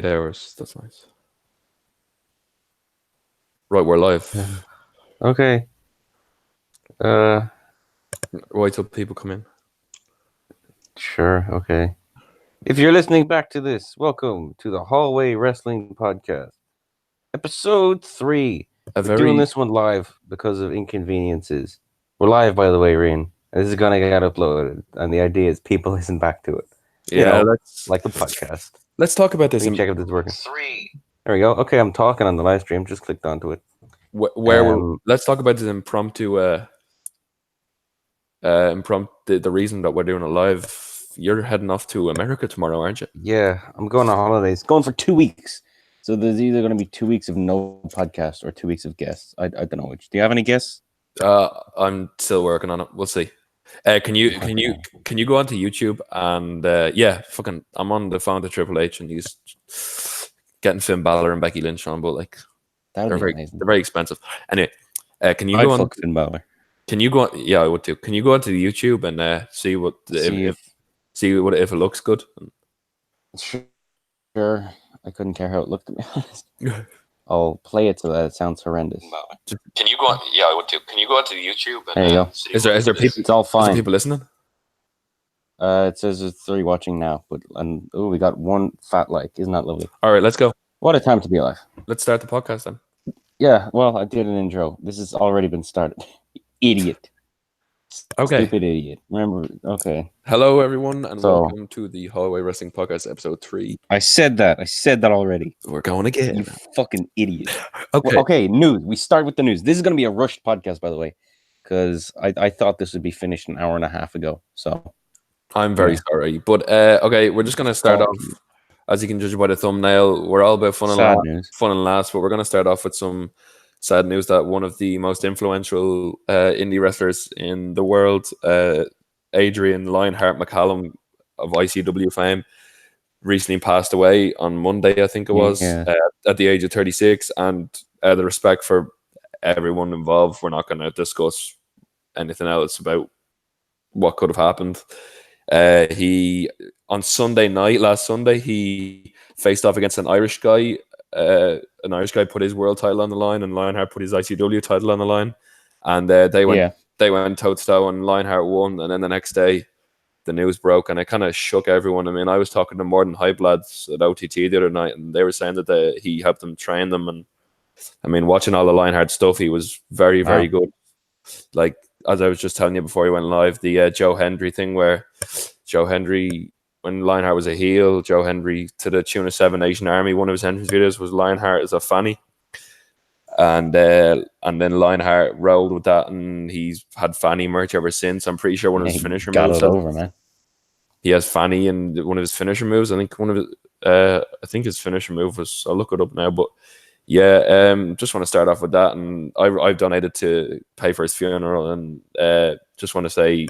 hours. That's nice. Right, we're live. Okay. Wait till people come in. Sure. Okay. If you're listening back to this, welcome to the Hallway Wrestling Podcast, episode 3. We're doing this one live because of inconveniences. We're live, by the way, Rian. This is gonna get uploaded, and the idea is people listen back to it. Like the podcast. Let's talk about this. Let me check if this is working. 3. There we go. Okay, I'm talking on the live stream. Just clicked onto it. Let's talk about this impromptu. The reason that we're doing it live. You're heading off to America tomorrow, aren't you? Yeah, I'm going on holidays. Going for 2 weeks. So there's either going to be 2 weeks of no podcast or 2 weeks of guests. I don't know which. Do you have any guests? I'm still working on it. We'll see. Can you go onto YouTube and I'm on the phone to Triple H and he's getting Finn Balor and Becky Lynch on, but like they're very expensive. Anyway, can you go on Finn Balor? Can you go on? Yeah, I would too. Can you go onto the YouTube and see what if it looks good? Sure. I couldn't care how it looked, to be honest. I'll play it so that it sounds horrendous. Can you go on? Yeah, I would too. Can you go onto the YouTube? And, there you go. Is there people? It's all fine. Is there people listening? It says there's 3 watching now, we got 1 fat like. Isn't that lovely? All right, let's go. What a time to be alive. Let's start the podcast then. Yeah, well, I did an intro. This has already been started. Idiot. Okay. Stupid idiot. Remember, okay. Hello, everyone, and welcome to the Hallway Wrestling Podcast, episode 3. I said that already. We're going again. You fucking idiot. Okay. Okay, news. We start with the news. This is going to be a rushed podcast, by the way, because I thought this would be finished an hour and a half ago. So I'm very sorry. But, okay, we're just going to start off, as you can judge by the thumbnail, we're all about fun and laughs, but we're going to start off with some sad news that one of the most influential indie wrestlers in the world, Adrian Lionheart McCallum of ICW fame, recently passed away on Monday, I think it was, at the age of 36. And out of respect for everyone involved, we're not going to discuss anything else about what could have happened. He, on last Sunday, he faced off against an Irish guy. An Irish guy put his world title on the line, and Lionheart put his ICW title on the line, and they went toe to toe, and Lionheart won. And then the next day, the news broke, and it kind of shook everyone. I mean, I was talking to more than hype lads at OTT the other night, and they were saying that he helped them train them. And I mean, watching all the Lionheart stuff, he was very, very good. Like as I was just telling you before he went live, the Joe Hendry thing, where Joe Hendry, when Lionheart was a heel, Joe Hendry, to the tune of 7 Nation Army, one of his entrance videos was Lionheart as a fanny. And then Lionheart rolled with that, and he's had fanny merch ever since. I'm pretty sure one of his finisher moves. Man. He has fanny in one of his finisher moves. I think his finisher move was, I'll look it up now, but yeah, just want to start off with that. And I've donated to pay for his funeral, and just want to say,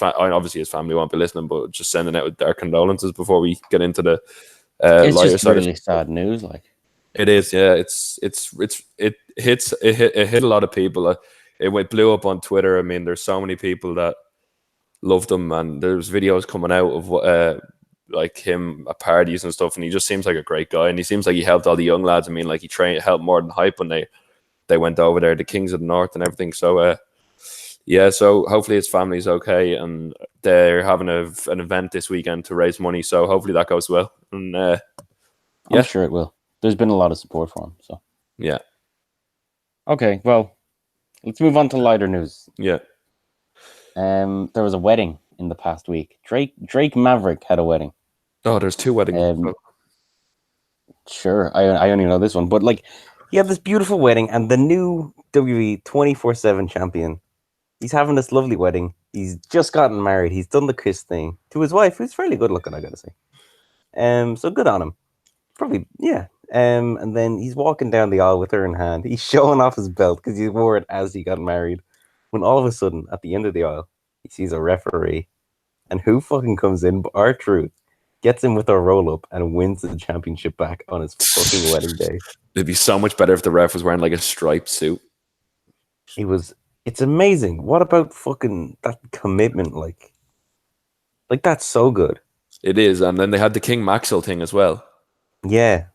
obviously his family won't be listening, but just sending out our condolences before we get into the it's just really sad news. Like it is, yeah. It hit a lot of people. It blew up on Twitter. I mean, there's so many people that loved him, and there's videos coming out of like him at parties and stuff, and he just seems like a great guy, and he seems like he helped all the young lads. I mean, like he helped more than hype when they went over there, the Kings of the North and everything. So yeah, so hopefully his family's okay, and they're having an event this weekend to raise money. So hopefully that goes well. And I'm sure it will. There's been a lot of support for him. So yeah. Okay, well, let's move on to lighter news. Yeah. There was a wedding in the past week. Drake Maverick had a wedding. Oh, there's 2 weddings. Sure, I only know this one, but like he had this beautiful wedding, and the new WWE 24/7 champion. He's having this lovely wedding. He's just gotten married. He's done the kiss thing to his wife, who's fairly good looking, I gotta say. So good on him. Probably, yeah. And then he's walking down the aisle with her in hand. He's showing off his belt because he wore it as he got married. When all of a sudden, at the end of the aisle, he sees a referee. And who fucking comes in but R-Truth, gets him with a roll-up and wins the championship back on his fucking wedding day. It'd be so much better if the ref was wearing like a striped suit. It's amazing. What about fucking that commitment? Like that's so good. It is. And then they had the King Maxwell thing as well. Yeah.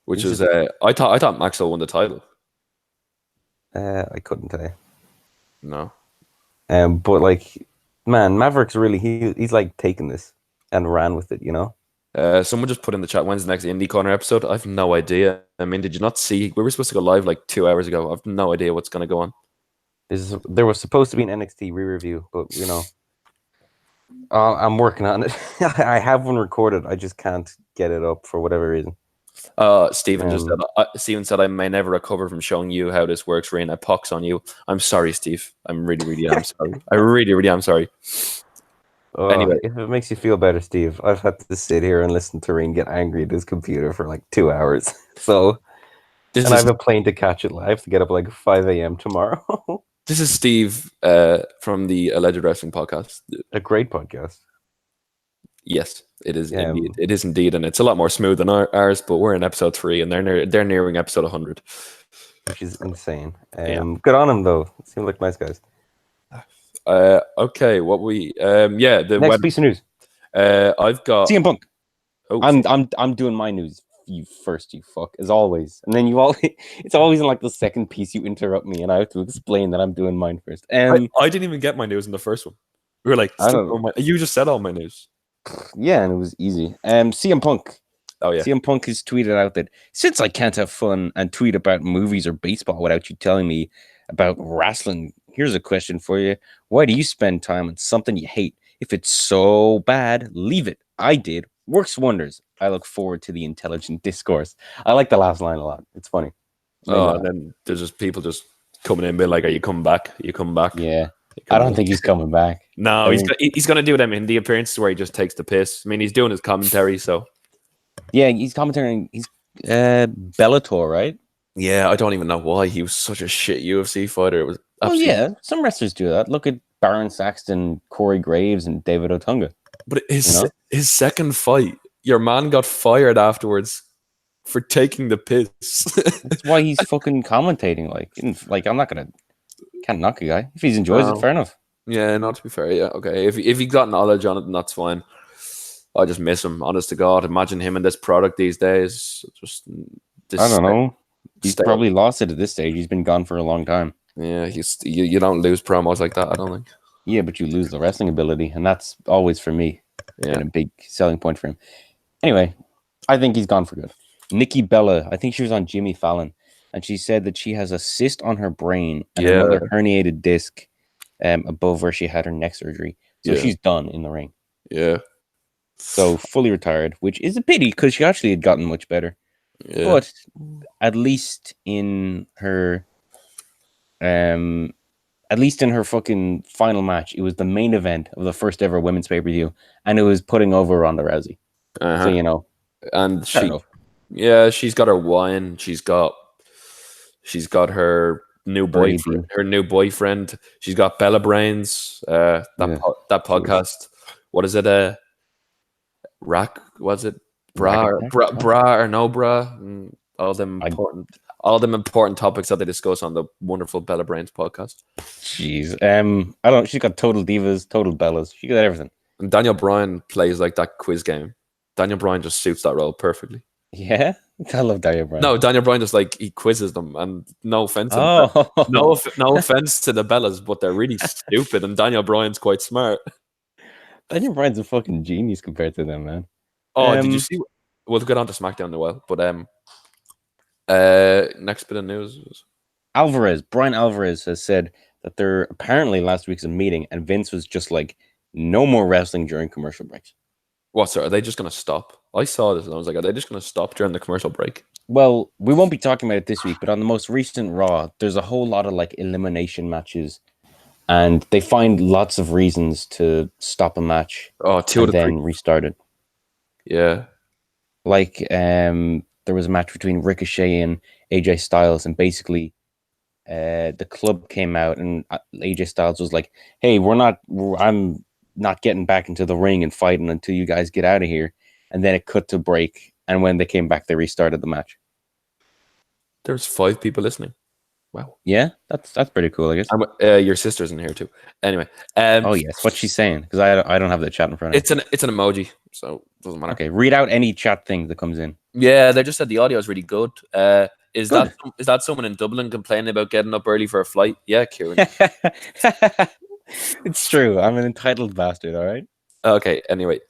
Which was I thought Maxwell won the title. I couldn't tell you. No. But like, man, Maverick's really he's like taking this and ran with it, you know. Someone just put in the chat, when's the next Indie Corner episode? I have no idea. I mean, did you not see? We were supposed to go live like 2 hours ago. I have no idea what's going to go on. There was supposed to be an NXT re-review, but you know, I'm working on it. I have one recorded. I just can't get it up for whatever reason. Stephen just said, Stephen said, I may never recover from showing you how this works, Rain. I pox on you. I'm sorry, Steve. I'm really am sorry. I really am sorry. Anyway, if it makes you feel better, Steve, I've had to sit here and listen to Rain get angry at his computer for like 2 hours. So, I have a plane to catch it. I have to get up like 5 a.m. tomorrow. This is Steve from the Alleged Wrestling Podcast. A great podcast. Yes, it is. Indeed. It is indeed, and it's a lot more smooth than ours. But we're in episode 3, and they're nearing episode 100, which is insane. Good on them though. Seem like nice guys. Okay, what we the next piece of news. I've got CM Punk. Oh, I'm doing my news. You first, you fuck, as always, and then it's always in like the second piece you interrupt me, and I have to explain that I'm doing mine first. I didn't even get my news in the first one. We were like, you just said all my news. Yeah, and it was easy. CM Punk. Oh yeah. CM Punk has tweeted out that since I can't have fun and tweet about movies or baseball without you telling me about wrestling, here's a question for you. Why do you spend time on something you hate? If it's so bad, leave it. I did. Works wonders. I look forward to the intelligent discourse. I like the last line a lot. It's funny. And then there's just people just coming in and being like, are you coming back? Are you coming back? Yeah. I don't think he's coming back. No, he's going to do them in the appearances where he just takes the piss. I mean, he's doing his commentary, so. Yeah, he's commentating. He's Bellator, right? Yeah, I don't even know why. He was such a shit UFC fighter. It was yeah, some wrestlers do that. Look at Baron Saxton, Corey Graves, and David Otunga. But his second fight, your man got fired afterwards for taking the piss. That's why he's fucking commentating. Like I'm not gonna can't knock a guy if he enjoys it. Fair enough. Yeah, not to be fair. Yeah, okay. If he got knowledge on it, then that's fine. I just miss him. Honest to God, imagine him in this product these days. I don't know. He's probably lost it at this stage. He's been gone for a long time. Yeah, you don't lose promos like that, I don't think. Yeah, but you lose the wrestling ability, and that's always for me been a big selling point for him. Anyway, I think he's gone for good. Nikki Bella, I think she was on Jimmy Fallon, and she said that she has a cyst on her brain and another herniated disc above where she had her neck surgery. So she's done in the ring. Yeah. So fully retired, which is a pity because she actually had gotten much better. Yeah. But at least in her fucking final match, it was the main event of the first ever women's pay-per-view, and it was putting over Ronda Rousey. So you know, and she's got her wine. She's got her new boyfriend. Her new boyfriend. She's got Bella Brains. That podcast. What is it? Rack? Was it bra or no bra? All them important topics that they discuss on the wonderful Bella Brains podcast. Jeez, I don't. She's got total divas, total Bellas. She got everything. And Daniel Bryan plays like that quiz game. Daniel Bryan just suits that role perfectly. Yeah, I love Daniel Bryan. No, Daniel Bryan just like he quizzes them, and no offense, no offense to the Bellas, but they're really stupid, and Daniel Bryan's quite smart. Daniel Bryan's a fucking genius compared to them, man. Oh, did you see? We'll get on to SmackDown in a while, but next bit of news. Brian Alvarez has said that there apparently last week's a meeting, and Vince was just like, no more wrestling during commercial breaks. What, sir? Are they just going to stop? I saw this and I was like, are they just going to stop during the commercial break? Well, we won't be talking about it this week, but on the most recent Raw, there's a whole lot of like elimination matches, and they find lots of reasons to stop a match and then restart it. Yeah. Like, there was a match between Ricochet and AJ Styles, and basically the club came out and AJ Styles was like, hey, I'm not getting back into the ring and fighting until you guys get out of here. And then it cut to break, and when they came back, they restarted the match. There's 5 people listening. Wow. Yeah, that's pretty cool, I guess. Your sister's in here too. Anyway. Oh yes, what's she saying? Because I don't have the chat in front of me. It's an emoji, so it doesn't matter. Okay, read out any chat thing that comes in. Yeah, they just said the audio is really good. Is Good. that someone in Dublin complaining about getting up early for a flight? Yeah, Kieran. It's true. I'm an entitled bastard. All right. Okay. Anyway,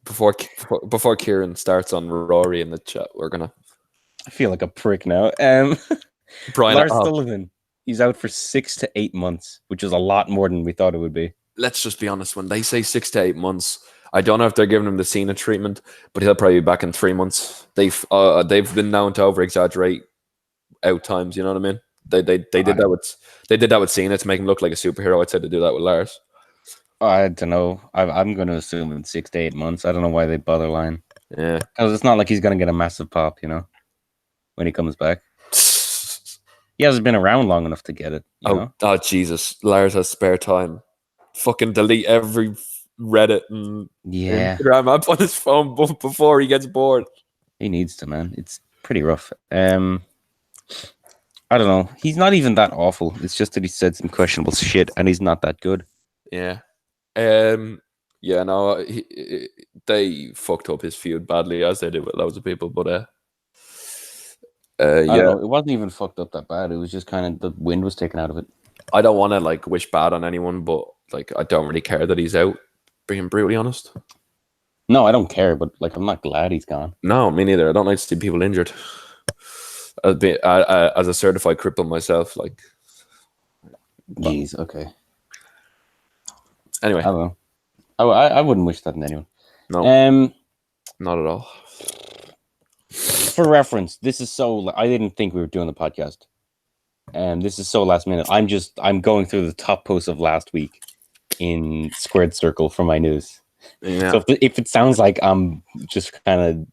before Kieran starts on Rory in the chat, we're gonna. I feel like a prick now. Brian, Lars Sullivan. He's out for 6 to 8 months, which is a lot more than we thought it would be. Let's just be honest. When they say 6 to 8 months, I don't know if they're giving him the Cena treatment, but he'll probably be back in 3 months. They've been known to over exaggerate out times. You know what I mean? They did that with Cena to make him look like a superhero. I'd say to do that with Lars. I don't know. I'm going to assume in 6 to 8 months. I don't know why they bother lying. Yeah, because it's not like he's going to get a massive pop, when he comes back. He hasn't been around long enough to get it. You know? Jesus! Lars has spare time. Fucking delete every Reddit and Instagram app on his phone before he gets bored. He needs to, man. It's pretty rough. I don't know. He's not even that awful. It's just that he said some questionable shit, and he's not that good. Yeah. Yeah. No, they fucked up his feud badly, as they did with loads of people. But I don't know, it wasn't even fucked up that bad. It was just kind of the wind was taken out of it. I don't want to wish bad on anyone, but I don't really care that he's out. Being brutally honest. No, I don't care, but I'm not glad he's gone. No, me neither. I don't like to see people injured. As a certified cripple myself, Jeez, okay. Anyway, I don't know. I wouldn't wish that on anyone. No, not at all. For reference, this is so. I didn't think we were doing the podcast, and this is so last minute. I'm going through the top posts of last week in Squared Circle for my news. Yeah. So if it sounds like I'm just kind of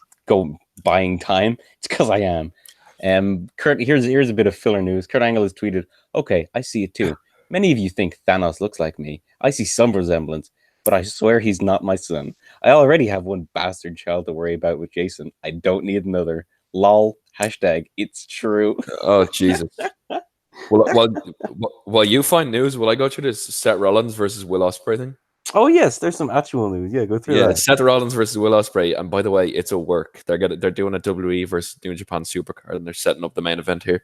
buying time, it's because I am. Kurt, here's a bit of filler news. Kurt Angle has tweeted, "Okay, I see it too. Many of you think Thanos looks like me. I see some resemblance, but I swear he's not my son. I already have one bastard child to worry about with Jason. I don't need another. Lol. Hashtag it's true." Oh, Jesus. While you find news, will I go through this Seth Rollins versus Will Ospreay thing? Oh yes, there's some actual news. Yeah, go through that. Seth Rollins versus Will Ospreay, and by the way, it's a work. They're doing a WWE versus New Japan Supercard, and they're setting up the main event here.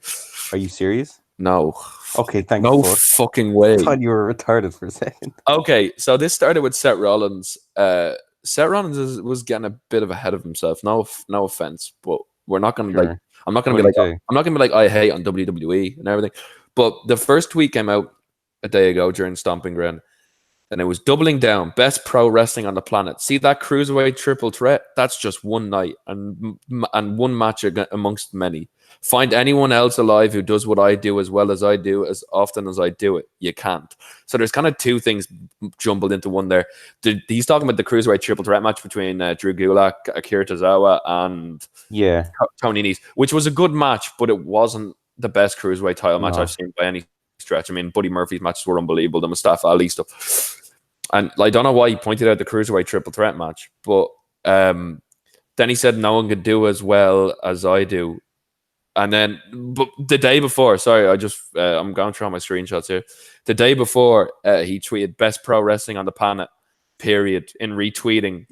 Are you serious? No. Okay, thanks. No fucking way. I thought you were retarded for a second. Okay, so this started with Seth Rollins. Seth Rollins was getting a bit of ahead of himself. No offense, but we're not going to I'm not going to be like I hate on WWE and everything. But the first tweet came out a day ago during Stomping Ground, and it was doubling down. Best pro wrestling on the planet. See that cruiserweight triple threat? That's just one night and one match amongst many. Find anyone else alive who does what I do as well as I do as often as I do it. You can't. So there's kind of two things jumbled into one there. He's talking about the cruiserweight triple threat match between Drew Gulak, Akira Tozawa, and Tony Nese, which was a good match, but it wasn't the best cruiserweight title match I've seen by any stretch. I mean, Buddy Murphy's matches were unbelievable. The Mustafa Ali stuff. And I don't know why he pointed out the cruiserweight triple threat match, but then he said no one could do as well as I do. And then, but the day before, sorry, I'm going through all my screenshots here. The day before, he tweeted "best pro wrestling on the planet," period, in retweeting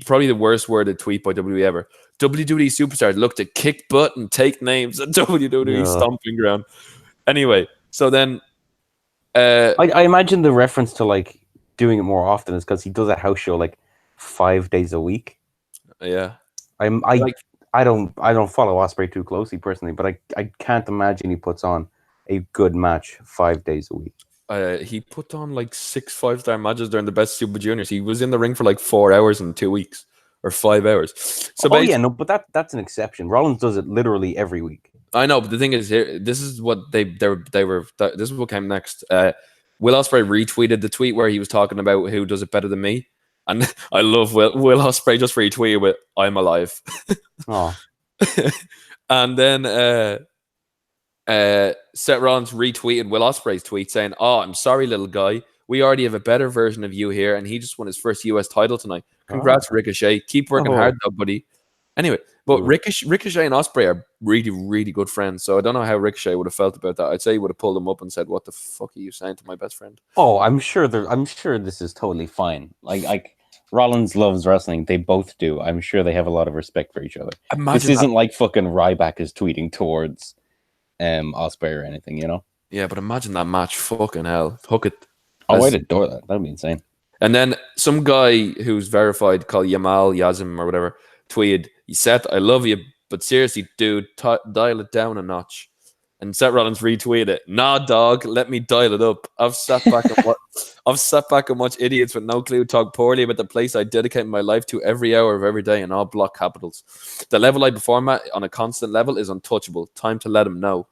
probably the worst worded tweet by WWE ever. WWE superstars look to kick butt and take names at WWE Stomping Ground. Anyway, so then, I imagine the reference to doing it more often is because he does a house show 5 days a week. Yeah, I don't follow Ospreay too closely personally, but I can't imagine he puts on a good match 5 days a week. He put on 6 5-star matches during the Best Super Juniors. He was in the ring for 4 hours in 2 weeks or 5 hours. So but that's an exception. Rollins does it literally every week. I know, but the thing is, here, this is what they were. This is what came next. Will Ospreay retweeted the tweet where he was talking about who does it better than me. And I love Will Ospreay just retweeted with "I'm alive." Oh. And then Seth Rollins retweeted Will Ospreay's tweet saying, "Oh, I'm sorry, little guy. We already have a better version of you here, and he just won his first US title tonight. Congrats, Ricochet. Keep working hard, though, buddy." Anyway, but Ricochet and Ospreay are really, really good friends. So I don't know how Ricochet would have felt about that. I'd say he would have pulled him up and said, "What the fuck are you saying to my best friend?" Oh, I'm sure this is totally fine. Rollins loves wrestling. They both do. I'm sure they have a lot of respect for each other. This isn't like fucking Ryback is tweeting towards Ospreay or anything, you know? Yeah, but imagine that match. Fucking hell. Hook it. Oh, I'd adore that. That'd be insane. And then some guy who's verified, called Yazim or whatever, tweeted, he said, "I love you, but seriously, dude, dial it down a notch." And Seth Rollins retweeted it. "Nah, dog, let me dial it up. I've sat back and watched idiots with no clue talk poorly about the place I dedicate my life to every hour of every day in all block capitals. The level I perform at on a constant level is untouchable. Time to let him know."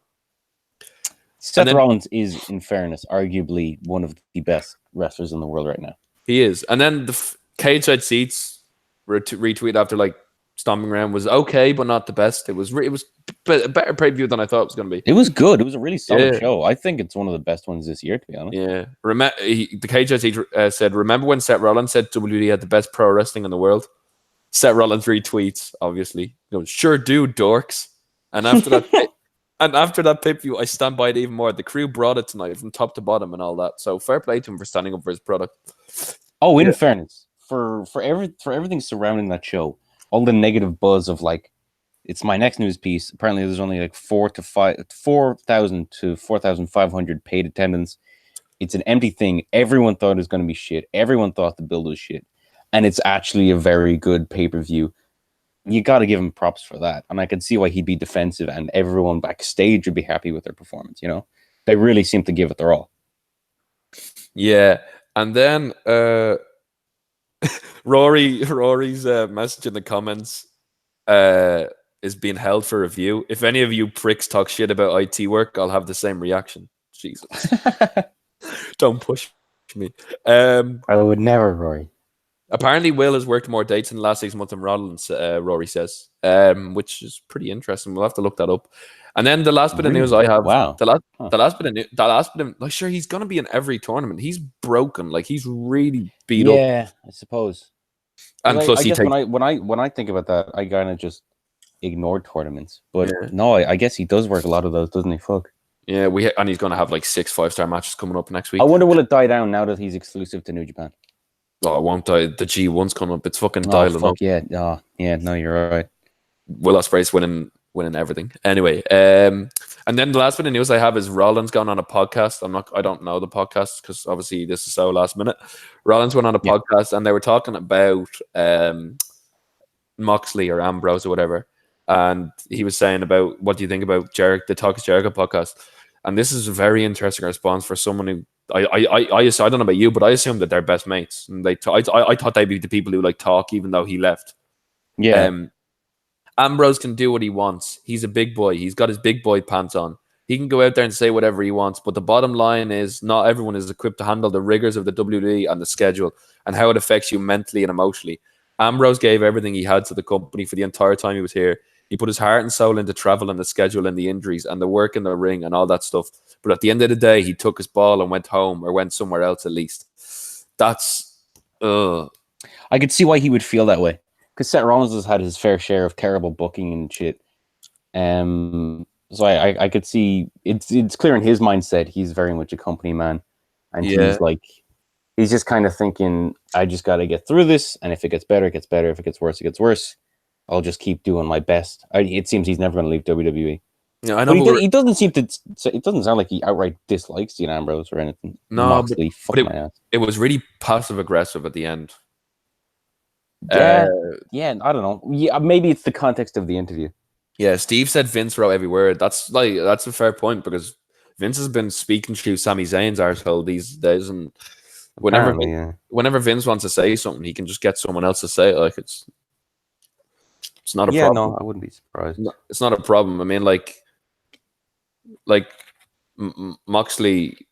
Seth Rollins is, in fairness, arguably one of the best wrestlers in the world right now. He is. And then the Cage Side Seats retweet after like Stomping Ground was okay, but not the best. It was a better pay-per-view than I thought it was going to be. It was good. It was a really solid show. I think it's one of the best ones this year, to be honest. Yeah. The Cage Side Seats said, "Remember when Seth Rollins said WWE had the best pro wrestling in the world?" Seth Rollins retweets, obviously. He goes, "Sure do, dorks." And after that... And after that pay-per-view, I stand by it even more. The crew brought it tonight from top to bottom and all that. So fair play to him for standing up for his product. Oh, in fairness, for everything surrounding that show, all the negative buzz of like, it's my next news piece. Apparently, there's only like 4,000 to 4,500 paid attendance. It's an empty thing. Everyone thought it was going to be shit. Everyone thought the build was shit, and it's actually a very good pay-per-view. You got to give him props for that. And I can see why he'd be defensive and everyone backstage would be happy with their performance, you know? They really seem to give it their all. Yeah. And then Rory's message in the comments is being held for review. "If any of you pricks talk shit about IT work, I'll have the same reaction." Jesus. Don't push me. I would never, Rory. Apparently, Will has worked more dates in the last 6 months than Rollins, Rory says, which is pretty interesting. We'll have to look that up. And then the last bit of news I have, the last bit of, like, sure, he's going to be in every tournament. He's broken, like he's really beat up. Yeah, I suppose. And plus, I guess when I think about that, I kind of just ignore tournaments. But no, I guess he does work a lot of those, doesn't he? Fuck. Yeah, and he's going to have like 6 5-star matches coming up next week. I wonder will it die down now that he's exclusive to New Japan? Oh, it won't die. The G1's coming up. It's fucking dialing up. Yeah. Oh, yeah. No, you're right. Will Ospreay's winning everything. Anyway, and then the last bit of news I have is Rollins gone on a podcast. I don't know the podcast because obviously this is so last minute. Rollins went on a podcast and they were talking about Moxley or Ambrose or whatever, and he was saying about what do you think about the Talk is Jericho podcast, and this is a very interesting response for someone who. I don't know about you, but I assume that they're best mates, and I thought they'd be the people who like talk, even though he left. Yeah, Ambrose can do what he wants. He's a big boy. He's got his big boy pants on. He can go out there and say whatever he wants. But the bottom line is, not everyone is equipped to handle the rigors of the WWE and the schedule and how it affects you mentally and emotionally. Ambrose gave everything he had to the company for the entire time he was here. He put his heart and soul into travel and the schedule and the injuries and the work in the ring and all that stuff. But at the end of the day, he took his ball and went home or went somewhere else at least. That's... I could see why he would feel that way. Because Seth Rollins has had his fair share of terrible booking and shit. So I could see... It's clear in his mindset, he's very much a company man. And he's just kind of thinking, I just got to get through this. And if it gets better, it gets better. If it gets worse, it gets worse. I'll just keep doing my best. It seems he's never going to leave WWE. Yeah, I know. He doesn't seem to. It doesn't sound like he outright dislikes Dean Ambrose or anything. No, but it was really passive aggressive at the end. Yeah, I don't know. Yeah, maybe it's the context of the interview. Yeah, Steve said Vince wrote every word. That's a fair point because Vince has been speaking to Sami Zayn's arsehole these days, and whenever Vince wants to say something, he can just get someone else to say it. Like it's not a problem. Yeah, no, I wouldn't be surprised. No, it's not a problem. I mean, like Moxley,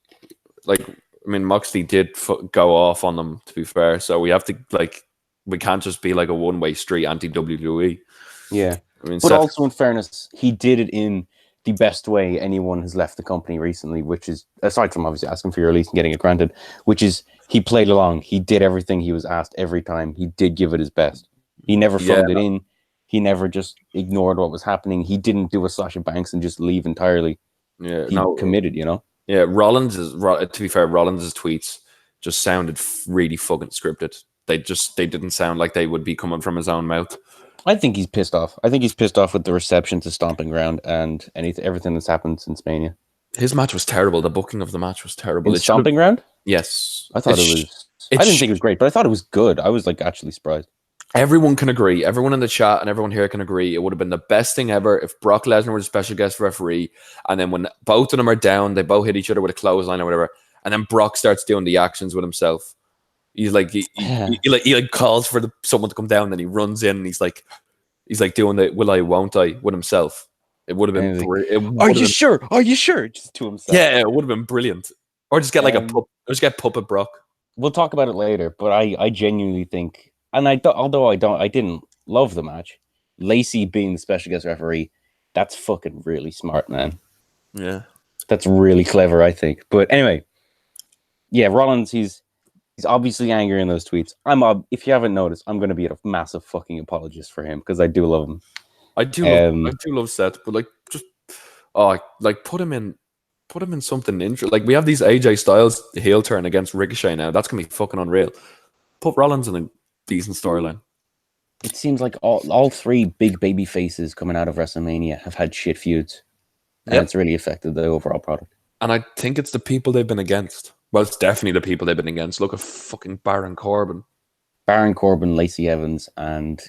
Moxley did go off on them, to be fair. So we have to we can't just be like a one-way street anti-WWE. Yeah, but also in fairness, he did it in the best way anyone has left the company recently, which is, aside from obviously asking for your release and getting it granted, which is he played along. He did everything he was asked every time. He did give it his best. He never phoned it in. He never just ignored what was happening. He didn't do a Sasha Banks and just leave entirely. Yeah, he committed, you know? Yeah, to be fair, Rollins' tweets just sounded really fucking scripted. they didn't sound like they would be coming from his own mouth. I think he's pissed off. I think he's pissed off with the reception to Stomping Ground and everything that's happened since Mania. His match was terrible. The booking of the match was terrible. Stomping Ground? Yes. I thought it was... I didn't think it was great, but I thought it was good. I was like actually surprised. Everyone can agree. Everyone in the chat and everyone here can agree. It would have been the best thing ever if Brock Lesnar was a special guest referee, and then when both of them are down, they both hit each other with a clothesline or whatever, and then Brock starts doing the actions with himself. He's like he calls for someone to come down, then he runs in and he's like doing the will I won't I with himself. It would have been. Are you sure? Are you sure? Just to himself. Yeah, it would have been brilliant. Or just get just get Puppet Brock. We'll talk about it later, but I genuinely think, and I didn't love the match. Lacey being the special guest referee, that's fucking really smart, man. Yeah, that's really clever, I think. But anyway, yeah, Rollins, he's obviously angry in those tweets. If you haven't noticed, I'm going to be a massive fucking apologist for him because I do love him. I do love Seth, but put him in something interesting. Like, we have these AJ Styles heel turn against Ricochet now. That's gonna be fucking unreal. Put Rollins in a decent storyline. It seems like all three big baby faces coming out of WrestleMania have had shit feuds, and it's really affected the overall product. And I think it's the people they've been against. Well, it's definitely the people they've been against. Look at fucking Baron Corbin, Lacey Evans, and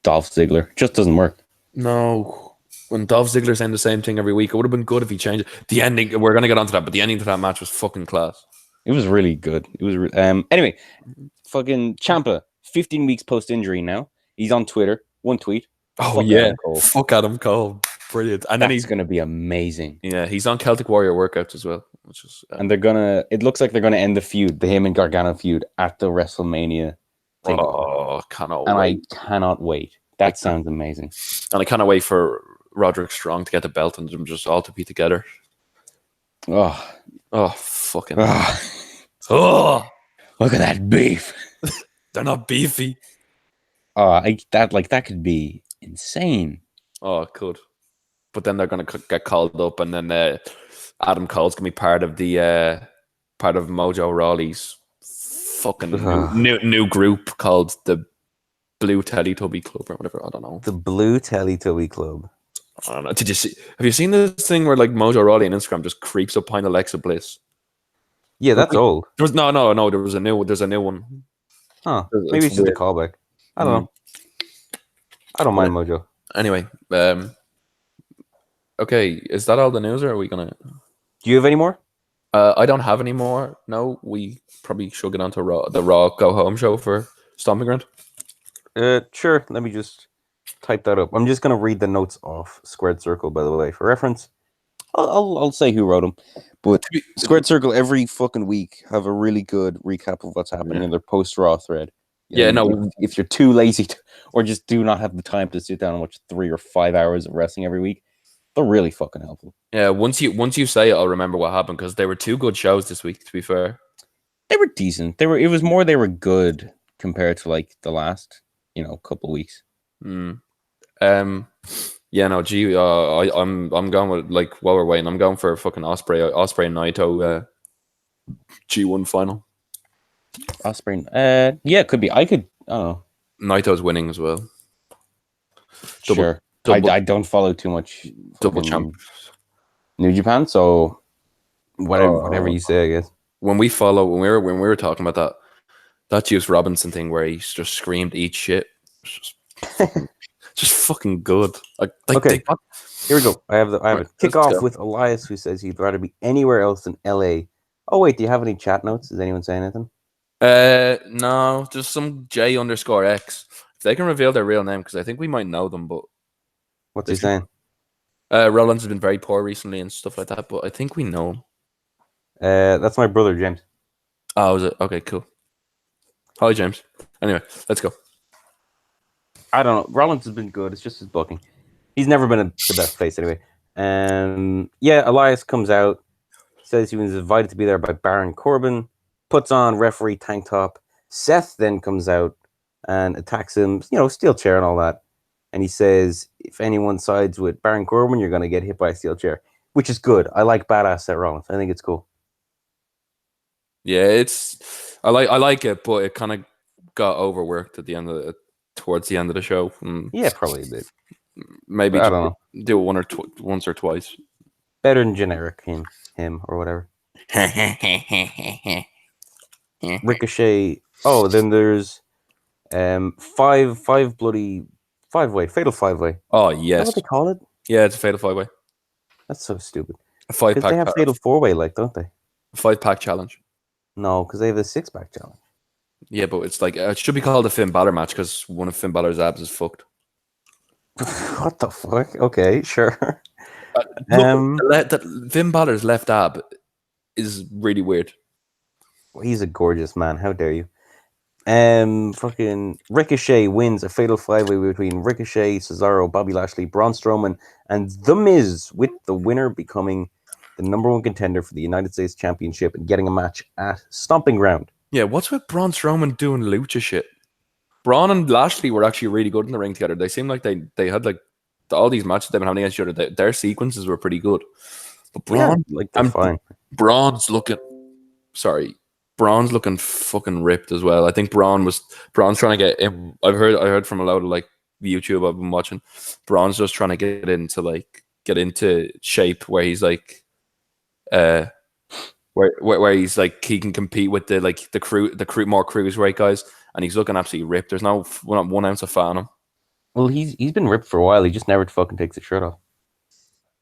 Dolph Ziggler. Just doesn't work. No. When Dolph Ziggler saying the same thing every week, it would have been good if he changed it. The ending, we're going to get onto that, but the ending to that match was fucking class. It was really good. It was anyway, fucking Ciampa, 15 weeks post-injury now. He's on Twitter. One tweet. Oh, yeah. Fuck Adam Cole. Brilliant. And then he's going to be amazing. Yeah, he's on Celtic Warrior workouts as well. Which is, and it looks like they're going to end the feud, the him and Gargano feud, at the WrestleMania thing. Oh, I cannot wait. That sounds amazing. And I cannot wait for Roderick Strong to get the belt and them just all to be together. Oh, fucking. Oh, look at that beef. They're not beefy. That could be insane. Oh, it could. But then they're gonna get called up, and then Adam Cole's gonna be part of Mojo Rawley's fucking new group called the Blue Teletubby Club or whatever. I don't know. The Blue Teletubby Club. I don't know. Have you seen this thing where like Mojo Rawley on Instagram just creeps up behind Alexa Bliss? Yeah, that's old. There's a new one. Huh. Maybe it's just a callback. I don't know. I don't mind Mojo. Anyway, okay, is that all the news, or are we gonna? Do you have any more? I don't have any more. No, we probably should get on to the Raw Go Home show for Stomping Ground. Sure. Let me just type that up. I'm just going to read the notes off Squared Circle, by the way, for reference. I'll say who wrote them. But Squared Circle every fucking week have a really good recap of what's happening in their post-Raw thread. If you're too lazy or just do not have the time to sit down and watch 3 or 5 hours of wrestling every week, they're really fucking helpful. Yeah, once you say it, I'll remember what happened, because they were 2 good shows this week, to be fair. They were decent. They were good compared to like the last couple weeks. I'm going with, like, while we're waiting, I'm going for fucking Osprey and Naito G1 final. Osprey, it could be. I don't know. Naito's winning as well. Sure. I don't follow too much double champ New Japan, so whatever you say, I guess. When we were talking about that Juice Robinson thing where he just screamed "eat shit," just fucking good. Okay, here we go. I have a kickoff with Elias, who says he'd rather be anywhere else than LA. Oh wait, do you have any chat notes? Does anyone say anything? No, just some J_X. If they can reveal their real name, because I think we might know them, but what's he saying? Rollins has been very poor recently and stuff like that, but I think we know him. That's my brother James. Oh, is it? Okay, cool. Hi, James. Anyway, let's go. I don't know. Rollins has been good. It's just his booking. He's never been the best face anyway. Elias comes out, says he was invited to be there by Baron Corbin, puts on referee tank top. Seth then comes out and attacks him, steel chair and all that. And he says, if anyone sides with Baron Corbin, you're going to get hit by a steel chair, which is good. I like badass Seth Rollins. I think it's cool. Yeah, I like it, but it kind of got overworked at the end of towards the end of the show. Yeah, probably a bit. Maybe I don't know. Do it once or twice. Better than generic him or whatever. Ricochet. Oh, then there's five five-way fatal five-way. Oh Is yes, that what they call it? yeah, it's a fatal 5-way. That's so stupid. A 5-pack. Because they have fatal 4-way, like, don't they? 5-pack challenge. No, because they have a 6-pack challenge. Yeah, but it's like it should be called a Finn Balor match because one of Finn Balor's abs is fucked. What the fuck? Okay, sure. That Finn Balor's left ab is really weird. He's a gorgeous man. How dare you? Fucking Ricochet wins a fatal 5-way between Ricochet, Cesaro, Bobby Lashley, Braun Strowman, and The Miz, with the winner becoming the #1 contender for the United States Championship and getting a match at Stomping Ground. Yeah, what's with Braun Strowman doing lucha shit? Braun and Lashley were actually really good in the ring together. They seemed like they had like all these matches they've been having against each other. Their sequences were pretty good. But Braun, they're fine. Braun's looking fucking ripped as well. I think Braun's trying to get in. I heard from a lot of like YouTube I've been watching. Braun's just trying to get into shape where he's like where he's like he can compete with the more cruiserweight guys, and he's looking absolutely ripped. There's not 1 ounce of fat on him. Well, he's been ripped for a while. He just never fucking takes his shirt off.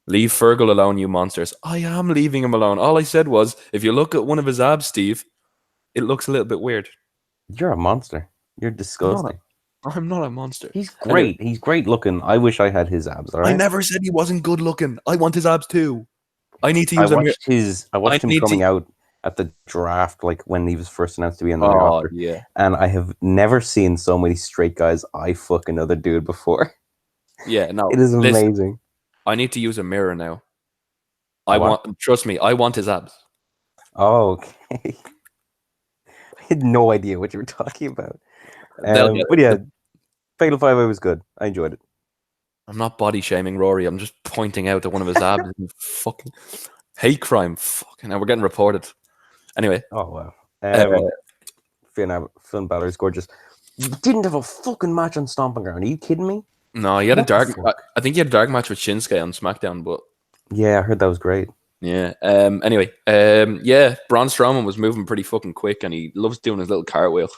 Leave Fergal alone, you monsters. I am leaving him alone. All I said was, if you look at one of his abs, Steve, it looks a little bit weird. You're a monster. You're disgusting. I'm not a monster. He's great. Anyway, he's great looking. I wish I had his abs. All right? I never said he wasn't good looking. I want his abs too. I need to use I watched him coming out at the draft, like when he was first announced to be in the roster. Yeah. And I have never seen so many straight guys eye fuck another dude before. Yeah, no. It is amazing. I need to use a mirror now. Trust me, I want his abs. Oh, okay. I had no idea what you were talking about. But yeah, Fatal 5-Way was good. I enjoyed it. I'm not body shaming Rory. I'm just pointing out that one of his abs is fucking hate crime. Fucking hell, we're getting reported. Anyway. Oh wow. Finn Balor is gorgeous. You didn't have a fucking match on Stomping Ground. Are you kidding me? No, he had I think he had a dark match with Shinsuke on SmackDown, but yeah, I heard that was great. Yeah. Anyway. Yeah, Braun Strowman was moving pretty fucking quick, and he loves doing his little cartwheel.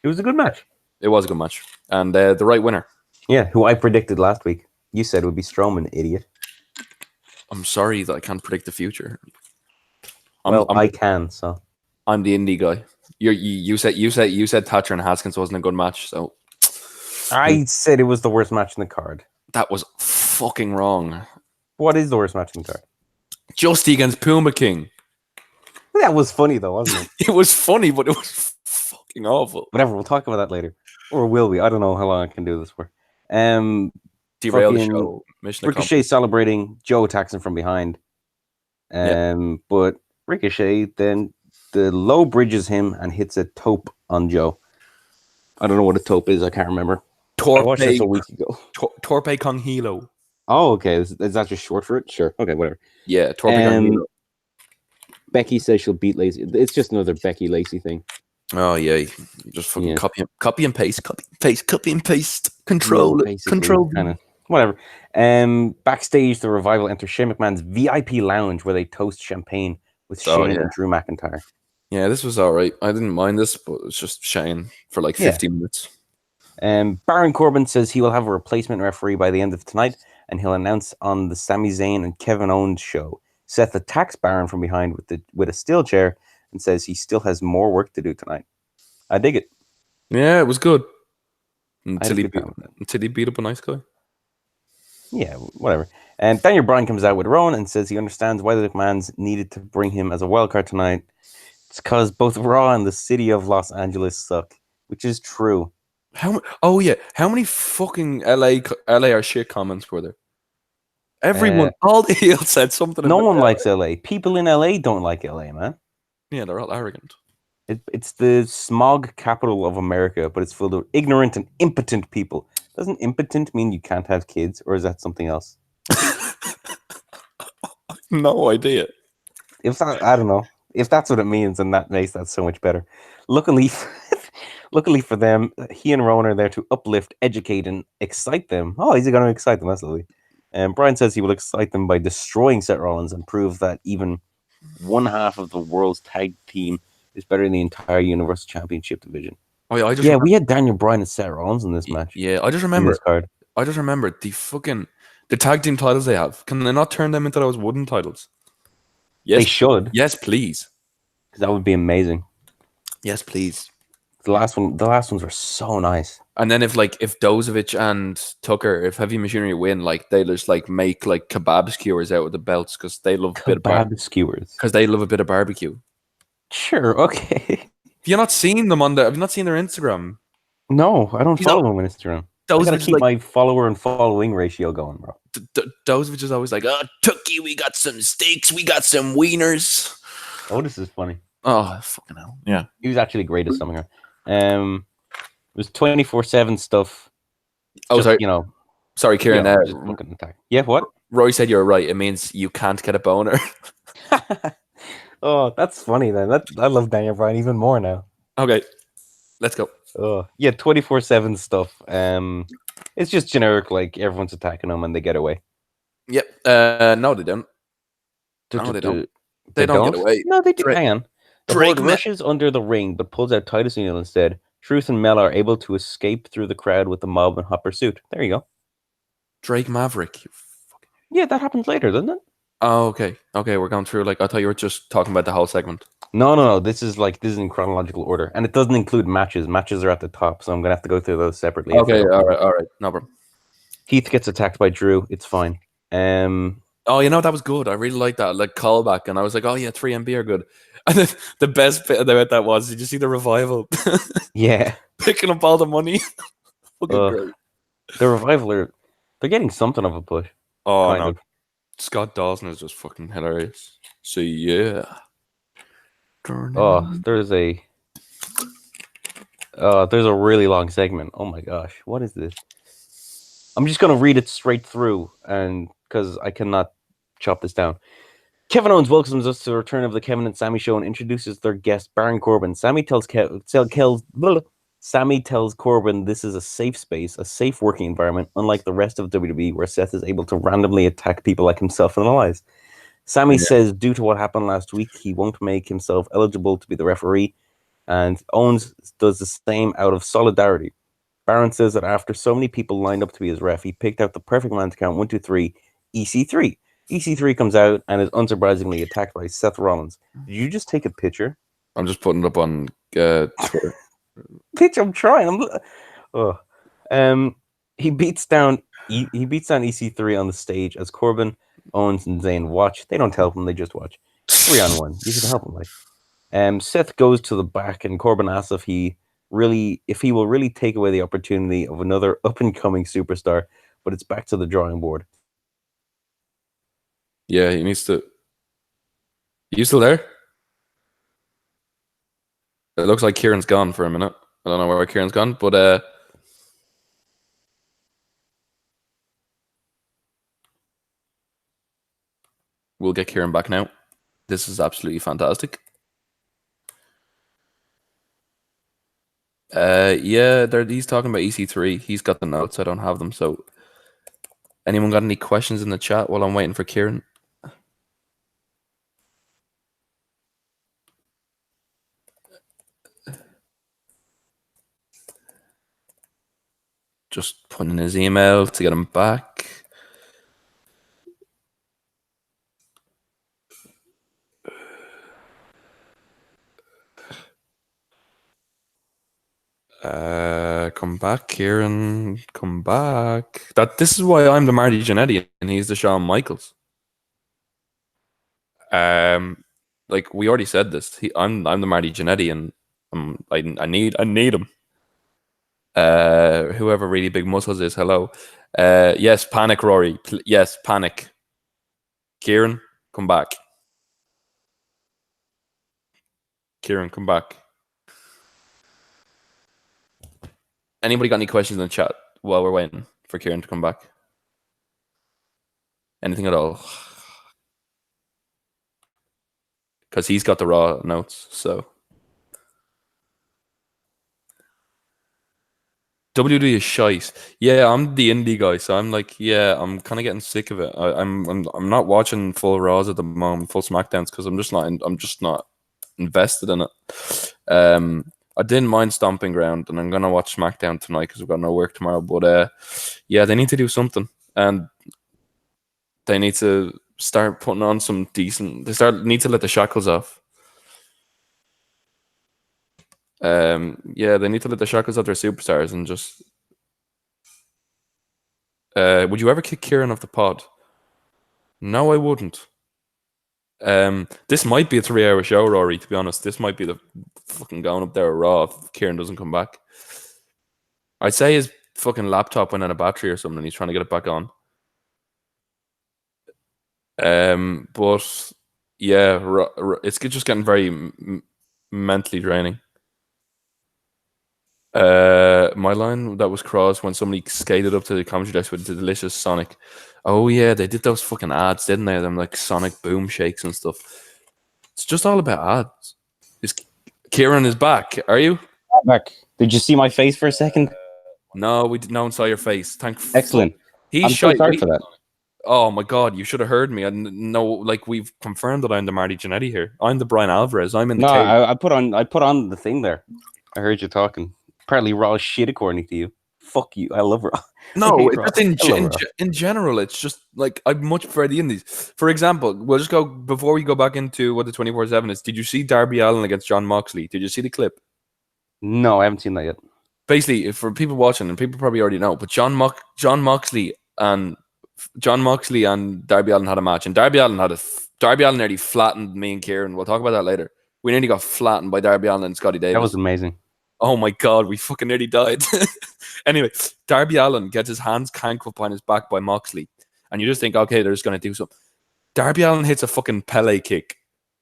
It was a good match. It was a good match, and the right winner. Yeah, who I predicted last week. You said it would be Strowman, idiot. I'm sorry that I can't predict the future. I can. So I'm the indie guy. You said Thatcher and Haskins wasn't a good match, so I said it was the worst match in the card. That was fucking wrong. What is the worst match in the card? Justy against Puma King. That was funny though, wasn't it? It was funny, but it was fucking awful. Whatever, we'll talk about that later. Or will we? I don't know how long I can do this for. Derail the show. Ricochet celebrating. Joe attacks him from behind. But Ricochet then the low bridges him and hits a tope on Joe. I don't know what a tope is. I can't remember. I watched this a week ago. Torpe Kong Hilo. Oh, okay. Is that just short for it? Sure. Okay, whatever. Yeah, Torpe Kong Hilo. Becky says she'll beat Lacey. It's just another Becky Lacey thing. Oh yeah, just fucking copy and paste, control, kind of whatever. Backstage, the Revival enter Shane McMahon's VIP lounge where they toast champagne with Shane and Drew McIntyre. Yeah, this was all right. I didn't mind this, but it's just Shane for like 50 minutes. Baron Corbin says he will have a replacement referee by the end of tonight, and he'll announce on the Sami Zayn and Kevin Owens show. Seth attacks Baron from behind with a steel chair and says he still has more work to do tonight. I dig it. Yeah, it was good. Until he beat up a nice guy. Yeah, whatever. And Daniel Bryan comes out with Rowan and says he understands why the McMahons needed to bring him as a wildcard tonight. It's because both Raw and the city of Los Angeles suck, which is true. How many fucking LA are shit comments were there? Everyone, all the heels said something. No one likes LA. People in LA don't like LA, man. Yeah, they're all arrogant. It's the smog capital of America, but it's full of ignorant and impotent people. Doesn't impotent mean you can't have kids, or is that something else? No idea. I don't know. If that's what it means, then that makes that so much better. Luckily Luckily for them, he and Rowan are there to uplift, educate, and excite them. Oh, is he going to excite them? That's lovely. And Brian says he will excite them by destroying Seth Rollins and prove that even one half of the world's tag team is better than the entire Universal Championship division. Oh yeah, I just remember. We had Daniel Bryan and Seth Rollins in this match. Yeah, I just remember. The tag team titles they have. Can they not turn them into those wooden titles? Yes, they should. Yes, please. Because that would be amazing. Yes, please. The last ones were so nice. And then if Dozovich and Tucker, if Heavy Machinery win, like they just like make like kebab skewers out of the belts because they love kebab skewers. Because they love a bit of barbecue. Sure, okay. Have you not seen them have you not seen their Instagram? No, I don't follow them on Instagram. I gotta keep my follower and following ratio going, bro. Dozovich is always like, "Oh, Tookie, we got some steaks, we got some wieners." Oh, this is funny. Oh, fucking hell. Yeah. He was actually great at something. It was 24/7 stuff. Oh, just, sorry. Sorry, Kieran. Just fucking attack. Yeah, what? Roy said you're right. It means you can't get a boner. Oh, that's funny then. I love Daniel Bryan even more now. Okay, let's go. Yeah, 24/7 stuff. It's just generic, like everyone's attacking them and they get away. Yep. No, they don't. No, they don't. They don't get away. No, they do. Hang on. The Horde rushes under the ring, but pulls out Titus O'Neil instead. Truth and Mel are able to escape through the crowd with the mob in hot pursuit. There you go. Drake Maverick. Yeah, that happens later, doesn't it? Oh, okay. Okay, we're going through, like, I thought you were just talking about the whole segment. No. This is in chronological order. And it doesn't include matches. Matches are at the top, so I'm going to have to go through those separately. Okay, all right. No problem. Heath gets attacked by Drew. It's fine. Oh, that was good. I really liked that, like, callback. And I was like, oh, yeah, 3MB are good. And then the best bit about that was, did you see the Revival? Yeah. Picking up all the money. Great. The Revival they're getting something of a push. Oh, no. Scott Dawson is just fucking hilarious. So, yeah. Oh, there's a really long segment. Oh my gosh. What is this? I'm just going to read it straight through and because I cannot chop this down. Kevin Owens welcomes us to the return of the Kevin and Sammy show and introduces their guest, Baron Corbin. Sammy tells Corbin this is a safe space, a safe working environment, unlike the rest of WWE, where Seth is able to randomly attack people like himself and allies. Sammy says due to what happened last week, he won't make himself eligible to be the referee, and Owens does the same out of solidarity. Baron says that after so many people lined up to be his ref, he picked out the perfect man to count 1, 2, 3, EC3. EC3 comes out and is unsurprisingly attacked by Seth Rollins. Did you just take a picture? I'm just putting it up on Twitter. Picture, I'm trying. He beats down EC3 on the stage as Corbin, Owens, and Zayn watch. They don't help him; they just watch. 3-on-1. You should help him, like. Seth goes to the back, and Corbin asks if he will really take away the opportunity of another up and coming superstar. But it's back to the drawing board. Yeah, he needs to. You still there? It looks like Kieran's gone for a minute. I don't know where Kieran's gone, but we'll get Kieran back now. This is absolutely fantastic. Yeah, he's talking about EC3. He's got the notes. I don't have them. So, anyone got any questions in the chat while I'm waiting for Kieran? Just putting in his email to get him back. Come back, Kieran. Come back. This is why I'm the Marty Jannetty and he's the Shawn Michaels. Like we already said this. I'm the Marty Jannetty and I need him. Whoever really big muscles is, hello. Yes, panic, Rory. Yes, panic. Kieran, come back. Kieran, come back. Anybody got any questions in the chat while we're waiting for Kieran to come back? Anything at all? Because he's got the raw notes, so. WWE is shite. Yeah, I'm the indie guy, so I'm like, yeah, I'm kind of getting sick of it. I'm not watching full Raws at the moment, full Smackdowns, because I'm just not invested in it. I didn't mind Stomping Ground, and I'm gonna watch SmackDown tonight because we've got no work tomorrow. But yeah, they need to do something, and they need to start putting on some decent. Need to let the shackles off. Yeah, they need to let the shackles off their superstars and just. Would you ever kick Kieran off the pod? No, I wouldn't. This might be a 3-hour show, Rory. To be honest, this might be the fucking going up there raw if Kieran doesn't come back. I'd say his fucking laptop went out of battery or something. And he's trying to get it back on. But yeah, it's just getting very mentally draining. My line that was crossed when somebody skated up to the commentary desk with the delicious Sonic. Oh yeah, they did those fucking ads, didn't they? Them like Sonic boom shakes and stuff. It's just all about ads. Kieran is back. Are you back? Did you see my face for a second? No, no one saw your face. Excellent. I'm so sorry for that. Oh my god, you should have heard me. I know, like we've confirmed that I'm the Marty Jannetty here. I'm the Brian Alvarez. I'm in the cave. I put on the thing there. I heard you talking. Apparently Raw is shit according to you. Fuck you. I love Raw. No, in general, it's just like I much prefer the Indies. For example, we'll just go before we go back into what the 24/7 is. Did you see Darby Allin against Jon Moxley? Did you see the clip? No, I haven't seen that yet. Basically, for people watching, and people probably already know, but Jon Moxley and Darby Allin had a match, and Darby Allin nearly flattened me and Kieran. We'll talk about that later. We nearly got flattened by Darby Allin and Scotty Davis. That was amazing. Oh my god, we fucking nearly died. Anyway, Darby Allin gets his hands handcuffed behind his back by Moxley, and you just think, okay, they're just going to do something. Darby Allin hits a fucking Pele kick,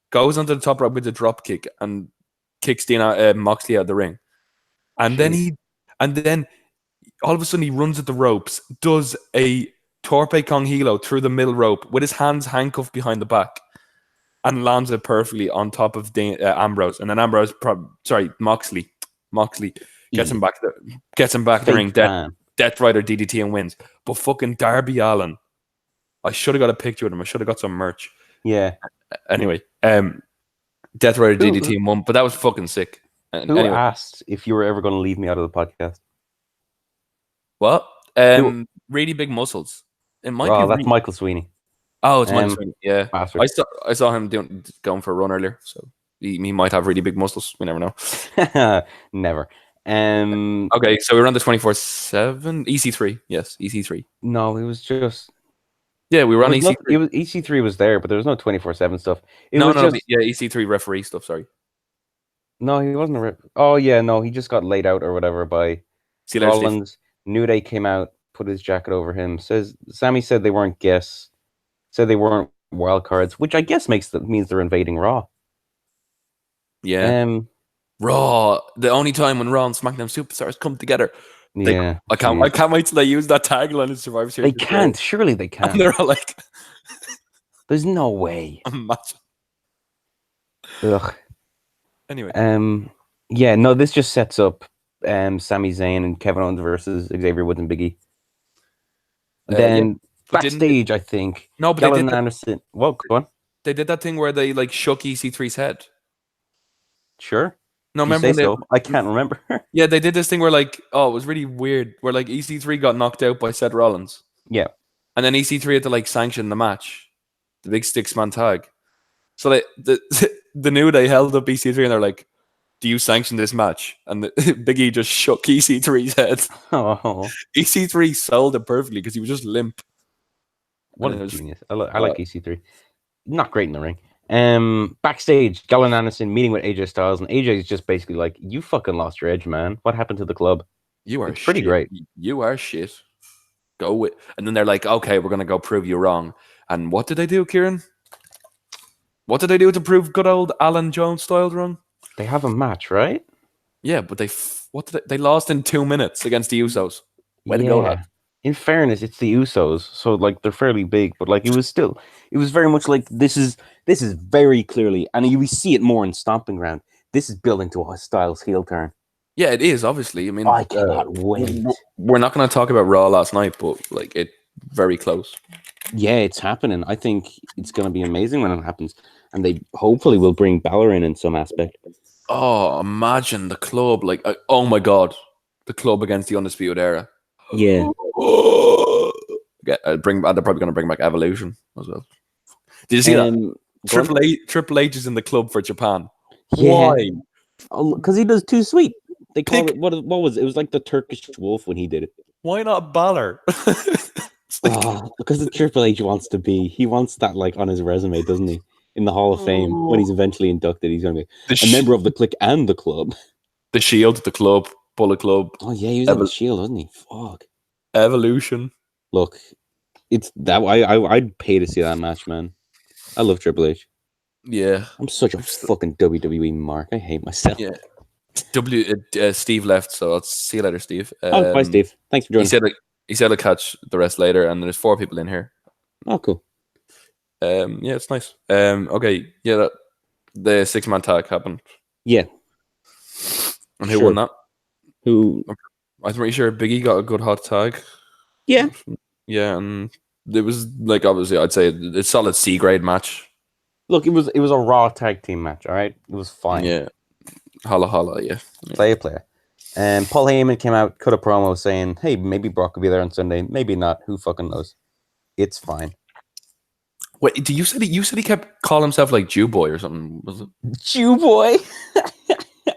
goes onto the top rope with a drop kick, and kicks Moxley out of the ring. And then all of a sudden he runs at the ropes, does a Torpe con hilo through the middle rope with his hands handcuffed behind the back, and lands it perfectly on top of Ambrose. And then Moxley gets him back the ring. Death Rider DDT and wins. But fucking Darby Allin, I should have got a picture of him. I should have got some merch. Yeah. Anyway, Death Rider DDT and won, but that was fucking sick. Who asked if you were ever going to leave me out of the podcast? What? Really big muscles. It might be. That's Michael Sweeney. Oh, it's Michael Sweeney. Yeah, I saw him going for a run earlier, so he might have really big muscles. We never know. Never. Okay, so we're on the 24/7 EC3. Yes, EC3. No, it was just. Yeah, we were on EC3. EC3 was there, but there was no 24/7 stuff. EC3 referee stuff. Sorry. No, he wasn't a rep. Oh yeah, no, he just got laid out or whatever by Rollins. New Day came out, put his jacket over him. Sammy said they weren't guests. Said they weren't wild cards, which I guess means they're invading Raw. Yeah. Raw, the only time when Raw and SmackDown superstars come together. Yeah. I can't wait till they use that tagline in Survivor Series. They can't. Surely they can't. And they're all like, there's no way. Imagine. Ugh. Anyway. Yeah, no, this just sets up Sami Zayn and Kevin Owens versus Xavier Woods and Big E. Then backstage, I think. No, but Gallows and Anderson. Well, go on. They did that thing where they like shook EC3's head. Sure. No, remember so? I can't remember. Yeah, they did this thing where like, it was really weird. Where like EC3 got knocked out by Seth Rollins. Yeah. And then EC3 had to like sanction the match, the big 6-man tag. So the New Day held up EC3 and they're like, "Do you sanction this match?" And Big E just shook EC3's head. Oh. EC3 sold it perfectly because he was just limp. What a genius! I like EC3. Not great in the ring. Backstage, Gallows and Anderson meeting with AJ Styles, and AJ is just basically like, "You fucking lost your edge, man. What happened to the club? You are pretty great. You are shit. Go with." And then they're like, "Okay, we're gonna go prove you wrong." And what did they do, Kieran? What did they do to prove good old Alan Jones style wrong? They have a match, right? Yeah, but they lost in 2 minutes against the Usos. Way to go, lad. In fairness, it's the Usos, so like they're fairly big, but like it was very much like this is very clearly, and we see it more in Stomping Ground. This is building to a Styles heel turn. Yeah, it is, obviously. I mean, I cannot wait. We're not going to talk about Raw last night, but like it very close. Yeah, it's happening. I think it's going to be amazing when it happens. And they hopefully will bring Balor in some aspect. Oh, imagine the club. Like, oh my God. The club against the Undisputed Era. Yeah. They're probably going to bring back Evolution as well. Did you see that? Triple H is in the club for Japan. Yeah. Why? Because he does Too Sweet. They call it, what was it? It was like the Turkish wolf when he did it. Why not Balor? Because the Triple H wants to be. He wants that like on his resume, doesn't he? In the Hall of Fame, when he's eventually inducted, he's going to be a member of the Clique and the club. The Shield, the club, Bullet Club. Oh yeah, he was in the Shield, wasn't he? Fuck. Evolution. Look, it's that. I'd pay to see that match, man. I love Triple H. Yeah, I'm such a fucking WWE mark. I hate myself. Yeah. Steve left, so I'll see you later, Steve. Bye, Steve. Thanks for joining. He said I'll catch the rest later, and there's 4 people in here. Oh, cool. Yeah, it's nice. Okay, yeah, the 6-man tag happened. Yeah. And who won that? Who? I'm pretty sure Biggie got a good hot tag. Yeah. Yeah, and it was like obviously I'd say it's a solid C grade match. Look, it was a Raw tag team match. All right, it was fine. Yeah. Holla holla, yeah. Player. And Paul Heyman came out, cut a promo saying, "Hey, maybe Brock will be there on Sunday, maybe not. Who fucking knows? It's fine." Wait, you said he kept calling himself like Jew Boy or something? Was it Jew Boy?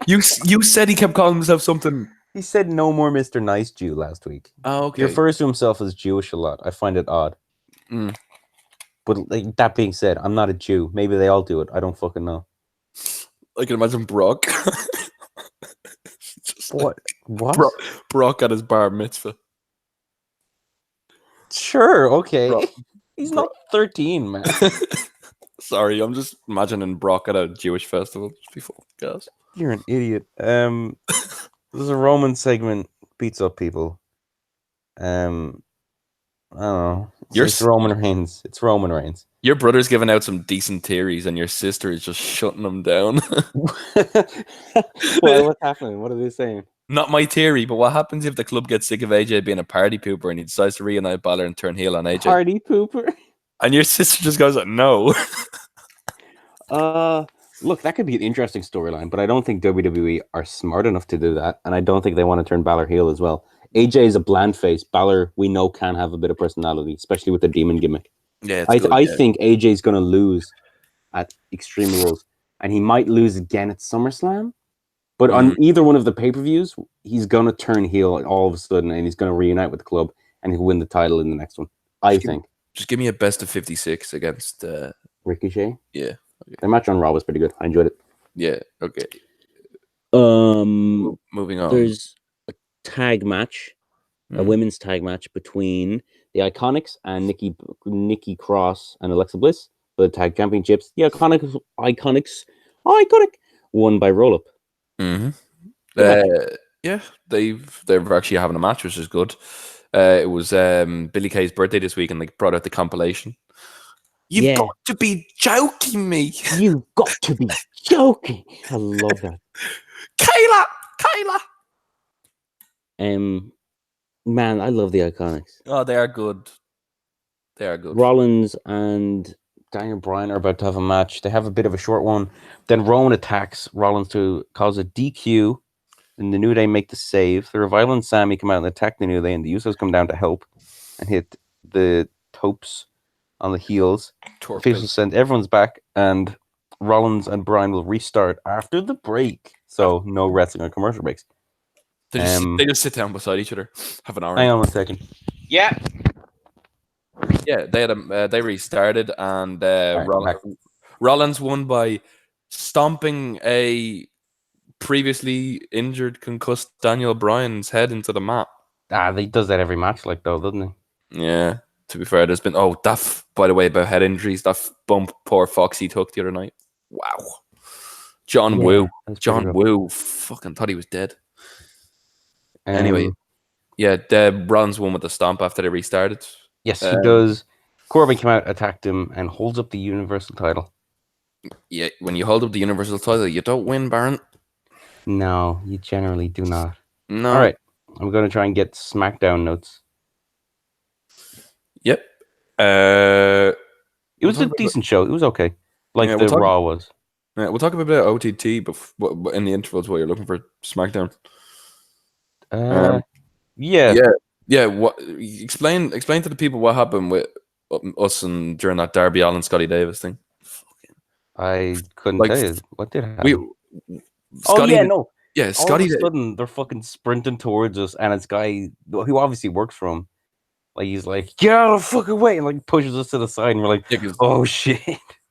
you said he kept calling himself something. He said no more Mr. Nice Jew last week. Oh, okay. He refers to himself as Jewish a lot. I find it odd. But like, that being said, I'm not a Jew. Maybe they all do it. I don't fucking know. I can imagine Brock. What? Brock at his bar mitzvah. Sure, okay. He's not 13, man. Sorry, I'm just imagining Brock at a Jewish festival just before, guys. You're an idiot. There's a Roman segment, beats up people. I don't know. It's Roman Reigns. It's Roman Reigns. Your brother's giving out some decent theories, and your sister is just shutting them down. What's happening? What are they saying? Not my theory, but what happens if the club gets sick of AJ being a party pooper and he decides to reunite Balor and turn heel on AJ? Party pooper? And your sister just goes, no. Look, that could be an interesting storyline, but I don't think WWE are smart enough to do that, and I don't think they want to turn Balor heel as well. AJ is a bland face. Balor, we know, can have a bit of personality, especially with the demon gimmick. Yeah, I think AJ's going to lose at Extreme Rules, and he might lose again at SummerSlam. But on either one of the pay-per-views, he's going to turn heel all of a sudden, and he's going to reunite with the club, and he'll win the title in the next one. I think. Just give me a best of 56 against Ricochet. Yeah. Okay. The match on Raw was pretty good. I enjoyed it. Yeah. Okay. Moving on. There's a tag match, a women's tag match between the Iconics and Nikki Cross and Alexa Bliss for the tag championships. The Iconics won by roll up. Yeah, they're actually having a match, which is good. It was Billy Kay's birthday this week, and they brought out the compilation. You've got to be joking me. You've got to be joking. I love that. Kayla. Man, I love the Iconics. Oh, they are good. They are good. Rollins and Daniel Bryan are about to have a match. They have a bit of a short one. Then Rowan attacks Rollins to cause a DQ. And the New Day make the save. The Revival and Sammy come out and attack the New Day, and the Usos come down to help and hit the Topes on the heels. Officials send everyone's back, and Rollins and Bryan will restart after the break. So no wrestling or commercial breaks. They just sit down beside each other, have an hour. Hang on 1 second. Yeah. Yeah, they restarted, and Rollins won by stomping a previously injured, concussed Daniel Bryan's head into the mat. He does that every match, doesn't he? Yeah. To be fair, there's been by the way, about head injuries, that bump poor Foxy took the other night. Wow. John Woo fucking thought he was dead. Anyway, yeah, Rollins won with the stomp after they restarted. Yes, he does. Corbin came out, attacked him, and holds up the Universal title. Yeah, when you hold up the Universal title, you don't win, Baron. No, you generally do not. No. All right, I'm going to try and get SmackDown notes. Yep. It was a decent show. It was okay, like the Raw was. Yeah, we'll talk a bit about OTT in the intervals while you're looking for SmackDown. Yeah. What? Explain to the people what happened with us and during that Darby Allin Scotty Davis thing. I couldn't tell you what did happen. Scotty, Yeah, Scotty. All of a sudden, they're fucking sprinting towards us, and it's guy who obviously works for him. Like he's like, get out of the fucking way, and like pushes us to the side, and we're like, oh shit.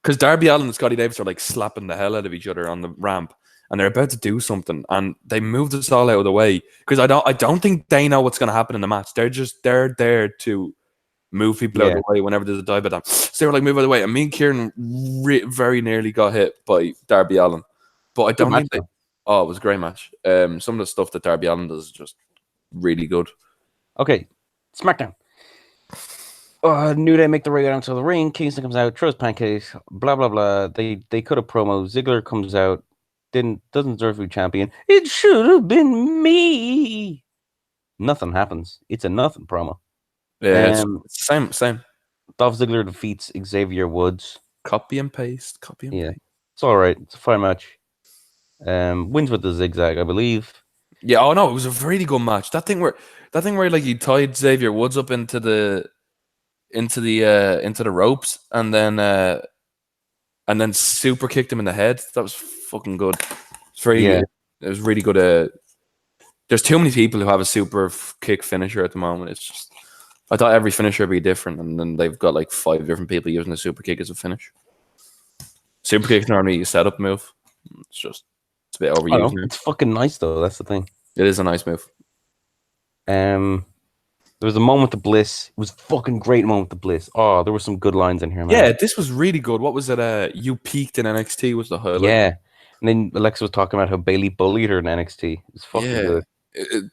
Because Darby Allin and Scotty Davis are like slapping the hell out of each other on the ramp, and they're about to do something, and they moved us all out of the way because I don't think they know what's going to happen in the match. They're there to move people out of the way whenever there's a dive at them. So they were like, move out of the way, and me and Kieran very nearly got hit by Darby Allin, but I don't think it was a great match. Some of the stuff that Darby Allin does is just really good. Okay, SmackDown. New Day make the way down to the ring. Kingston comes out, throws pancakes, blah blah blah. They cut a promo. Ziggler comes out, doesn't deserve to be champion. It should have been me. Nothing happens. It's a nothing promo. Yeah, it's same. Dolph Ziggler defeats Xavier Woods. Copy and paste. It's all right. It's a fine match. Wins with the zigzag, I believe. Yeah. Oh no, it was a really good match. That thing where like he tied Xavier Woods up into the ropes and then super kicked him in the head. That was fucking good. It's very good. It was really good. There's too many people who have a super kick finisher at the moment. It's just, I thought every finisher would be different, and then they've got like 5 different people using a super kick as a finish. Super kick is normally a setup move. It's a bit overused. It's fucking nice though. That's the thing. It is a nice move. There was a moment of bliss. It was a fucking great moment of bliss. Oh, there were some good lines in here, man. Yeah, this was really good. What was it? You peaked in NXT was the highlight. Yeah. And then Alexa was talking about how Bayley bullied her in NXT. It was fucking good.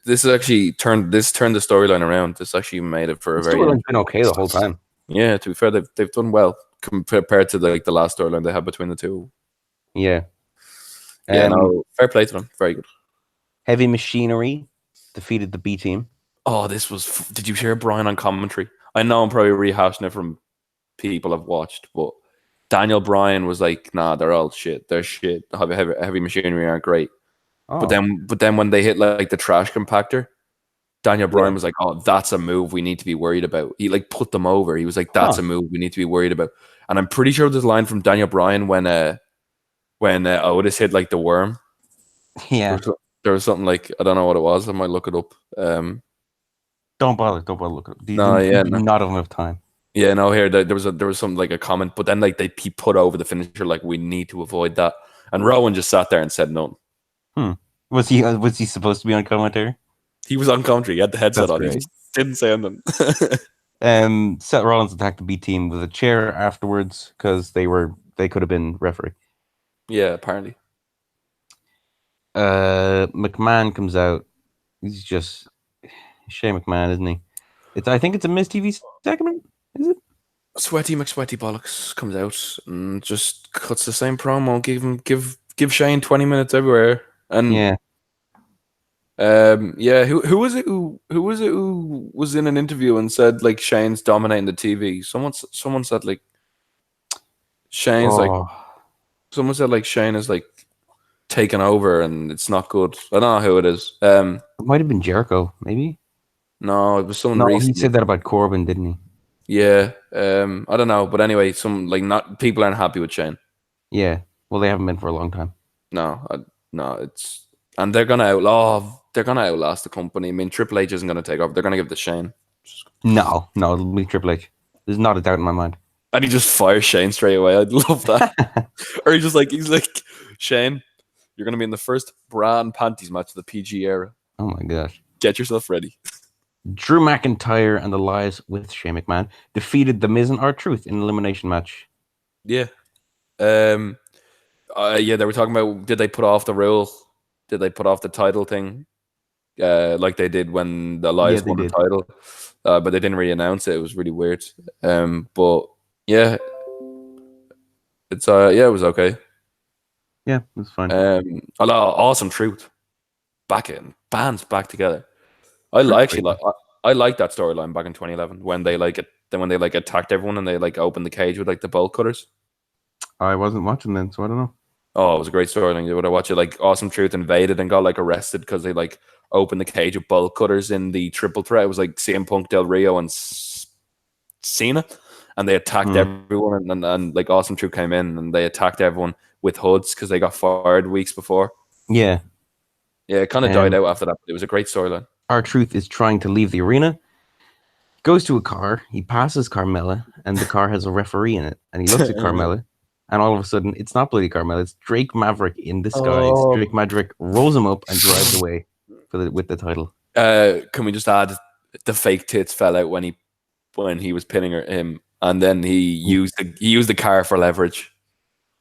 This actually turned the storyline around. This actually made it for a very. Storyline's been okay the whole time. Yeah, to be fair, they've done well compared to the last storyline they had between the two. Yeah. Fair play to them. Very good. Heavy Machinery defeated the B team. Oh, this was. Did you hear Brian on commentary? I know I'm probably rehashing it from people I've watched, but Daniel Bryan was like, "Nah, they're all shit. They're shit. Heavy Machinery aren't great." Oh. But then when they hit like the trash compactor, Daniel Bryan was like, "Oh, that's a move we need to be worried about." He like put them over. He was like, "That's a move we need to be worried about." And I'm pretty sure there's a line from Daniel Bryan when Otis hit like the worm. Yeah, there was something like, I don't know what it was. I might look it up. Don't bother look it up. Not enough time. Yeah, no. Here there was something like a comment, but then like he put over the finisher like, we need to avoid that. And Rowan just sat there and said nothing. Was he supposed to be on commentary? He was on commentary. He had the headset on. He just didn't say anything. Seth Rollins attacked the B team with a chair afterwards because they could have been referee. Yeah, apparently. McMahon comes out. He's just Shane McMahon, isn't he? I think it's a Miz TV segment. Is it? Sweaty McSweaty Bollocks comes out and just cuts the same promo. Give Shane 20 minutes everywhere. And who was it who was in an interview and said like Shane's dominating the TV? Someone said like Shane's someone said like Shane is like taken over and it's not good. I don't know who it is. It might have been Jericho, maybe. No, it was someone recently. He said that about Corbin, didn't he? Yeah. I don't know, but anyway, people aren't happy with Shane. Yeah. Well, they haven't been for a long time. No, and they're gonna outlast the company. I mean, Triple H isn't gonna take over. They're gonna give it to Shane. No, it'll be Triple H. There's not a doubt in my mind. And he just fires Shane straight away. I'd love that. Or he's like, Shane, you're gonna be in the first bra and panties match of the PG era. Oh my gosh. Get yourself ready. Drew McIntyre and the Lies with Shane McMahon defeated The Miz and R-Truth in an elimination match. Yeah. They were talking about, did they put off the rule? Did they put off the title thing? Like they did when the Lies won the title. But they didn't really announce it. It was really weird. But yeah. It was okay. Yeah, that's fine. Awesome Truth. Bands back together. I like that storyline back in 2011 when they attacked everyone and they like opened the cage with like the bolt cutters. I wasn't watching then, so I don't know. Oh, it was a great storyline. You would have watched it. Like Awesome Truth invaded and got like arrested because they like opened the cage with bolt cutters in the triple threat. It was like CM Punk, Del Rio, and Cena, and they attacked everyone. And like Awesome Truth came in and they attacked everyone with hoods because they got fired weeks before. Yeah, it kind of died out after that. But it was a great storyline. R-Truth is trying to leave the arena. Goes to a car. He passes Carmella, and the car has a referee in it. And he looks at Carmella, and all of a sudden, it's not bloody Carmella. It's Drake Maverick in disguise. Drake Maverick rolls him up and drives away with the title. Can we just add the fake tits fell out when he was pinning him, and then he used the car for leverage.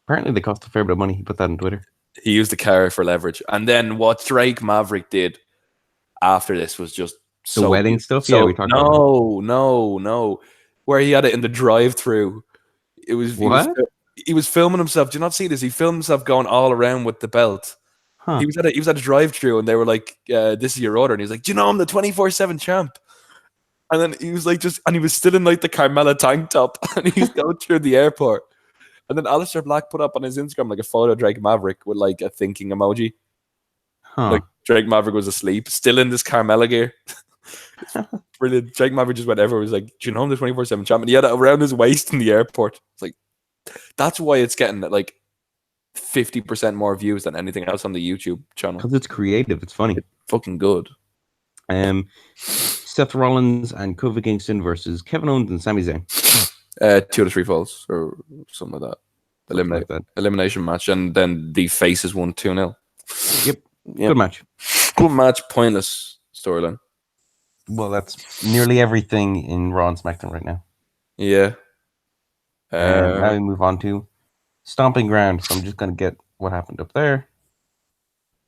Apparently, they cost a fair bit of money. He put that on Twitter. He used the car for leverage, and then what Drake Maverick did after this was just the wedding stuff. So, we talked about no, where he had it in the drive-through. It was what? He was filming himself. Do you not see this? He filmed himself going all around with the belt. Huh. He was at a drive-through, and they were like, "This is your order." And he was like, "Do you know I'm the 24/7 champ?" And then he was like, and he was still in like the Carmella tank top, and he was going through the airport. And then Aleister Black put up on his Instagram like a photo of Drake Maverick with like a thinking emoji. Huh. Like Drake Maverick was asleep, still in this Carmella gear. Brilliant. Drake Maverick just went everywhere. He was like, "Do you know I'm the 24/7 champ?" And he had it around his waist in the airport. It's like, that's why it's getting like 50% more views than anything else on the YouTube channel. Because it's creative. It's funny. It's fucking good. Seth Rollins and Kofi Kingston versus Kevin Owens and Sami Zayn. 2 to 3 falls or something like that. Elimination match, and then the faces won 2-0. Yep. Good match. Good match. Pointless storyline. Well, that's nearly everything in Raw and SmackDown right now. Yeah. Now we move on to Stomping Ground. So I'm just going to get what happened up there.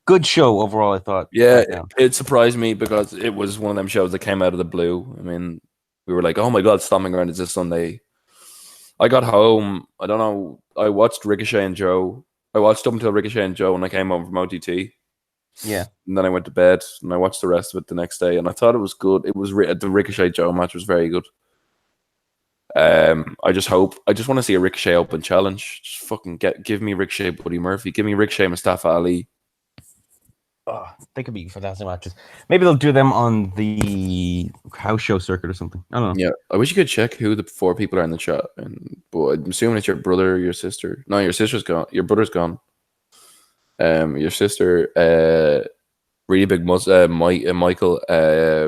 Good show overall, I thought. Yeah, it surprised me because it was one of them shows that came out of the blue. I mean, we were like, "Oh my god, Stomping Ground is this Sunday." I got home. I don't know. I watched Ricochet and Joe. I watched up until Ricochet and Joe when I came home from OTT. Yeah. And then I went to bed and I watched the rest of it the next day, and I thought it was good. It was the Ricochet Joe match was very good. I just want to see a Ricochet Open challenge. Just fucking give me Ricochet Buddy Murphy. Give me Ricochet Mustafa Ali. Oh, they could be fantastic matches. Maybe they'll do them on the house show circuit or something. I don't know. Yeah, I wish you could check who the 4 people are in the chat. But I'm assuming it's your brother, your sister. No, your sister's gone. Your brother's gone. Your sister, really big Michael,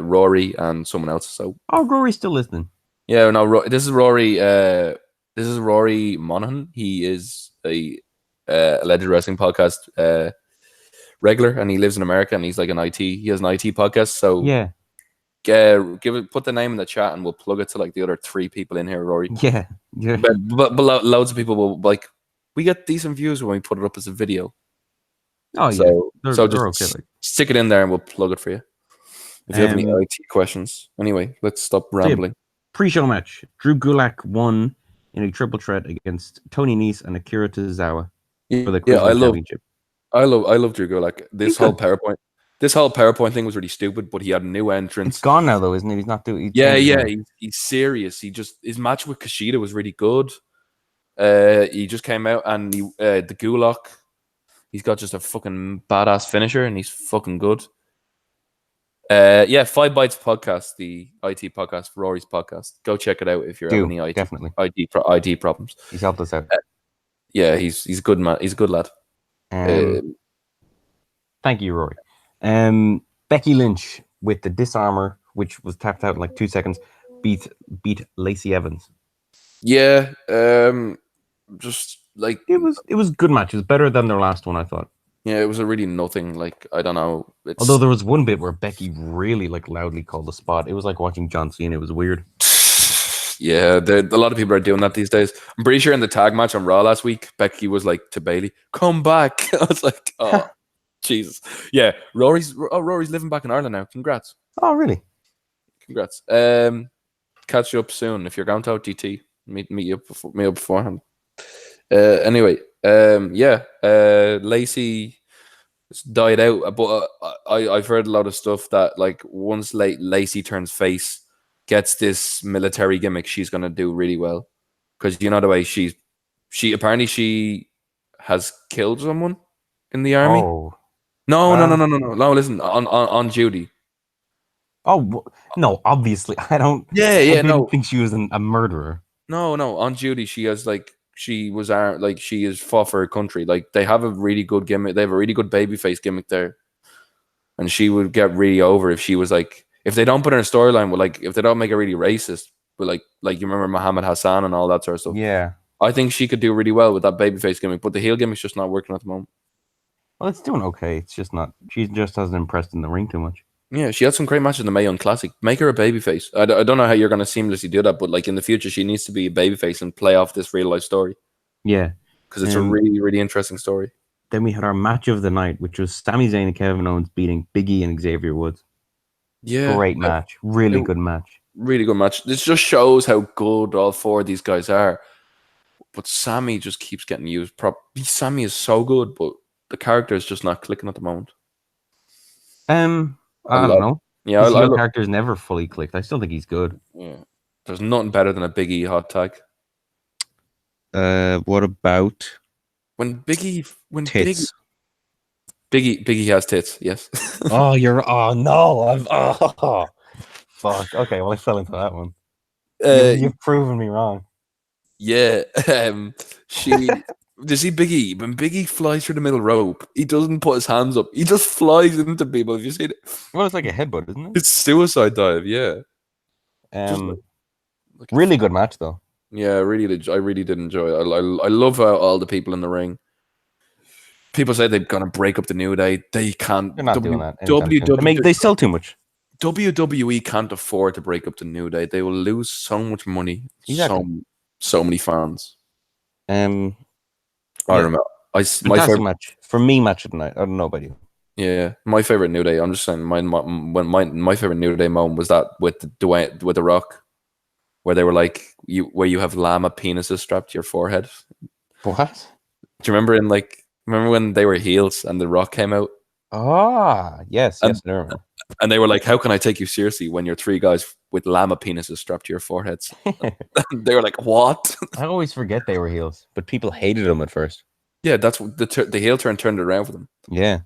Rory, and someone else. So Rory's still listening. Yeah, no, this is Rory. This is Rory Monaghan. He is a alleged wrestling podcast regular, and he lives in America, and he's like an IT. He has an IT podcast. So yeah, put the name in the chat, and we'll plug it to like the other 3 people in here, Rory. Yeah. But loads of people will like. We get decent views when we put it up as a video. Oh yeah, so just stick it in there, and we'll plug it for you. If you have any IT questions. Anyway, let's stop rambling. Pre-show match: Drew Gulak won in a triple threat against Tony Nese and Akira Tozawa for the championship. I love Drew Gulak. This whole PowerPoint thing was really stupid, but he had a new entrance. It's gone now, though, isn't it? He's not doing. He's serious. His match with Kushida was really good. He just came out and the Gulak. He's got just a fucking badass finisher, and he's fucking good. 5 Bites podcast, the IT podcast, Rory's podcast. Go check it out if you're having any IT problems. He's helped us out. He's a good man. He's a good lad. Thank you, Rory. Becky Lynch with the disarmor, which was tapped out in like 2 seconds, beat Lacey Evans. Yeah, just like it was a good match. It was better than their last one, I thought. Yeah, it was a really nothing. Like, I don't know. Although there was one bit where Becky really like loudly called the spot. It was like watching John Cena. It was weird. Yeah, a lot of people are doing that these days. I'm pretty sure in the tag match on Raw last week, Becky was like to Bayley, "Come back." I was like, oh, Jesus. Yeah, Rory's living back in Ireland now. Congrats. Oh, really? Congrats. Catch you up soon. If you're going to OTT, meet you up beforehand. Anyway, Lacey died out, but I've heard a lot of stuff that like once Lacey turns face, gets this military gimmick, she's gonna do really well because you know the way she apparently she has killed someone in the army. Oh. No. Listen, on duty. Oh no! Obviously, I don't. Yeah, I yeah. didn't think she was a murderer. No. On duty, she has like she was like she is fought for her country. Like they have a really good gimmick. They have a really good babyface gimmick there, and she would get really over if she was like if they don't put her in a storyline with like if they don't make her really racist, but like you remember Muhammad Hassan and all that sort of stuff. Yeah. I think she could do really well with that babyface gimmick, but the heel gimmick's just not working at the moment. Well, it's doing okay. It's just not. She just hasn't impressed in the ring too much. Yeah, she had some great matches in the Mae Young Classic. Make her a babyface. I don't know how you're going to seamlessly do that, but like in the future, she needs to be a babyface and play off this real life story. Yeah, because it's a really, really interesting story. Then we had our match of the night, which was Sami Zayn and Kevin Owens beating Big E and Xavier Woods. Yeah, great match. Really good match. Really good match. This just shows how good all four of these guys are. But Sami just keeps getting used. Sami is so good, but the character is just not clicking at the moment. I don't know. Yeah, his character's never fully clicked. I still think he's good. Yeah, there's nothing better than a Big E hot tag. What about when Big E tits? Big E has tits. Yes. Oh no! Fuck. Okay, well I fell into that one. You've proven me wrong. Yeah. You see Big E? When Big E flies through the middle rope, he doesn't put his hands up. He just flies into people. Have you seen it? Well, it's like a headbutt, isn't it? It's suicide dive, yeah. Really good match, though. Yeah, I really did enjoy it. I love how all the people in the ring. People say they're gonna break up the New Day. They can't. They're not doing that. They sell too much. WWE can't afford to break up the New Day. They will lose so much money. Exactly. So many fans. I don't know. My favorite match for me, match of the night. I don't know about you. Yeah, my favorite New Day. I'm just saying, my favorite New Day moment was that with the Rock, where they were like where you have llama penises strapped to your forehead. What? Do you remember when they were heels and the Rock came out? Yes, I remember. And they were like, "How can I take you seriously when you're three guys with llama penises strapped to your foreheads?" They were like, "What?" I always forget they were heels, but people hated them at first. Yeah, that's the heel turn turned it around for them. Yeah.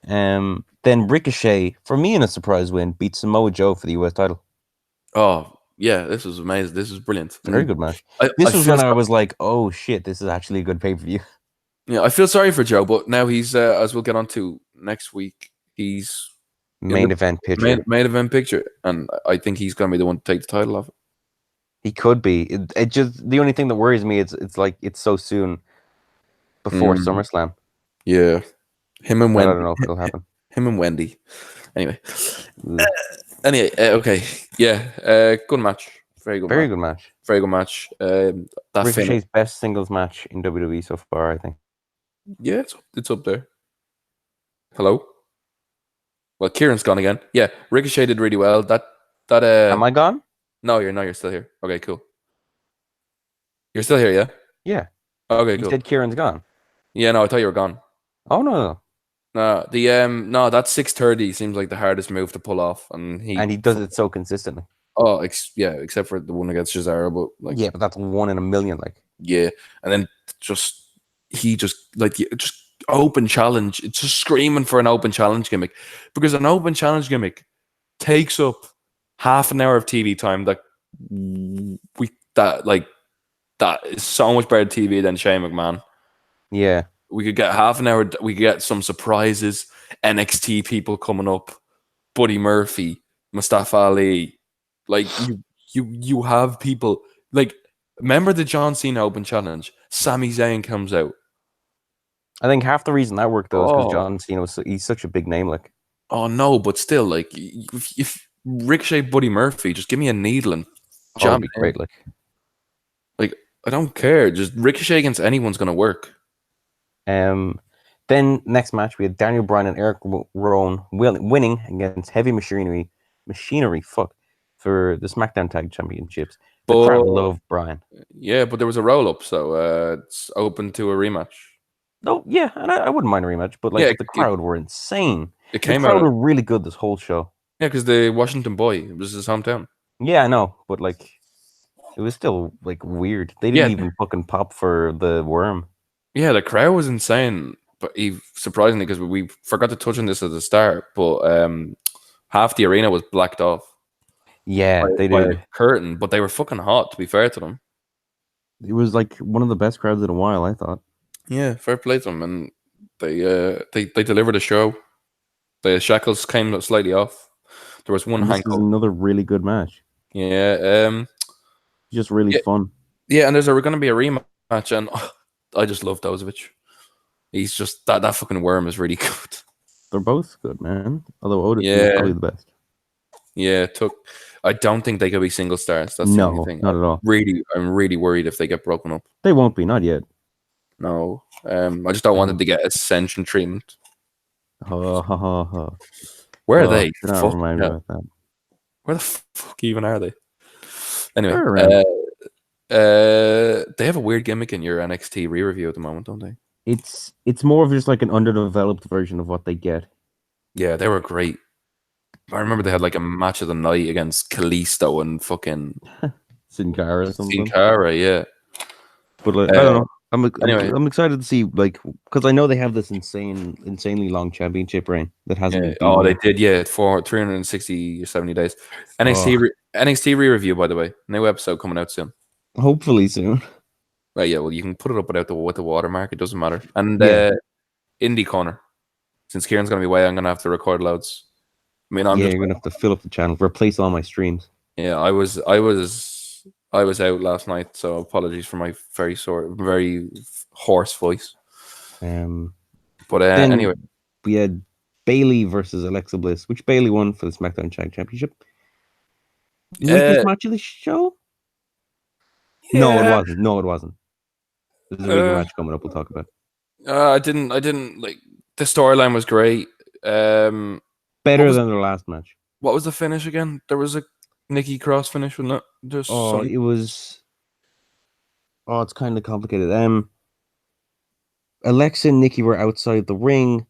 Then Ricochet, for me in a surprise win, beat Samoa Joe for the US title. Oh yeah, this was amazing. This was brilliant. Very good match. This was when I was like, "Oh shit, this is actually a good pay-per-view." Yeah, I feel sorry for Joe, but now he's as we'll get on to next week. He's main event picture, and I think he's going to be the one to take the title off. He could be. It just the only thing that worries me is it's like it's so soon before SummerSlam. Yeah, him and Wendy. I don't know if it'll happen. Him and Wendy. Anyway, okay, yeah, good match. Very good match. Very good match. Ricochet's best singles match in WWE so far, I think. Yeah, it's up there. Hello. Well, Kieran's gone again. Yeah, Ricochet did really well. Am I gone? No, you're not. You're still here. Okay, cool. You're still here, yeah? Yeah. Okay, cool. You said Kieran's gone. Yeah, no, I thought you were gone. Oh no. No, that 630 seems like the hardest move to pull off, and he does it so consistently. Oh, except for the one against Cesaro, but but that's 1 in a million, like. Yeah, and then he just open challenge. It's just screaming for an open challenge gimmick, because an open challenge gimmick takes up half an hour of TV time. That is so much better TV than Shane McMahon. Yeah, we could get half an hour. We could get some surprises. NXT people coming up, Buddy Murphy, Mustafa Ali. Like you have people like. Remember the John Cena Open Challenge? Sami Zayn comes out. I think half the reason that worked though is because John Cena he's such a big name, like. Oh no, but still, like if Ricochet, Buddy Murphy, just give me a needle and jam it. Great, like I don't care. Just Ricochet against anyone's gonna work. Then next match we had Daniel Bryan and Eric Rowan winning against Heavy Machinery. Fuck. for the SmackDown Tag Championships. The crowd love Bryan. Yeah, but there was a roll-up, so it's open to a rematch. Oh, yeah, and I wouldn't mind a rematch, but the crowd were insane. The crowd were really good this whole show. Yeah, because the Washington boy, it was his hometown. Yeah, I know, but it was still weird. They didn't even fucking pop for the worm. Yeah, the crowd was insane, but surprisingly, because we forgot to touch on this at the start, but half the arena was blacked off. Yeah, they by did. a curtain, but they were fucking hot, to be fair to them. It was one of the best crowds in a while, I thought. Yeah, fair play to them, and they delivered a show. The shackles came slightly off. There was one This is another really good match. Yeah, just really fun. Yeah, and there's going to be a rematch, and I just love Dozovic. He's just that fucking worm is really good. They're both good, man. Although Otis is probably the best. Yeah, I don't think they could be single stars. That's the only thing. Not at all. I'm really worried if they get broken up. They won't be, not yet. No, I just don't want them to get Ascension treatment. Where are they? Remind me about that. Where the fuck even are they? Anyway, they have a weird gimmick in your NXT re-review at the moment, don't they? It's more of just an underdeveloped version of what they get. Yeah, they were great. I remember they had a match of the night against Kalisto and fucking Sin Cara or something. Sin Cara, yeah. But I don't know. I'm excited to see because I know they have this insanely long championship reign that hasn't. Yeah. They did, for 360 or 70 days. NXT re-review, by the way, new episode coming out soon. Hopefully soon. Right, yeah. Well, you can put it up with the watermark. It doesn't matter. And Indie Corner, since Kieran's gonna be away, I'm gonna have to record loads. I mean, you're gonna have to fill up the channel, replace all my streams. Yeah, I was out last night, so apologies for my very hoarse voice. But anyway, we had Bayley versus Alexa Bliss, which Bayley won for the SmackDown Tag Championship. Weakest match of the show? Yeah. No, it wasn't. There's a bigger match coming up. We'll talk about. I didn't the storyline was great. Better than their last match. What was the finish again? There was a Nikki Cross finish, wasn't it? It was. Oh, it's kind of complicated. Alexa and Nikki were outside the ring.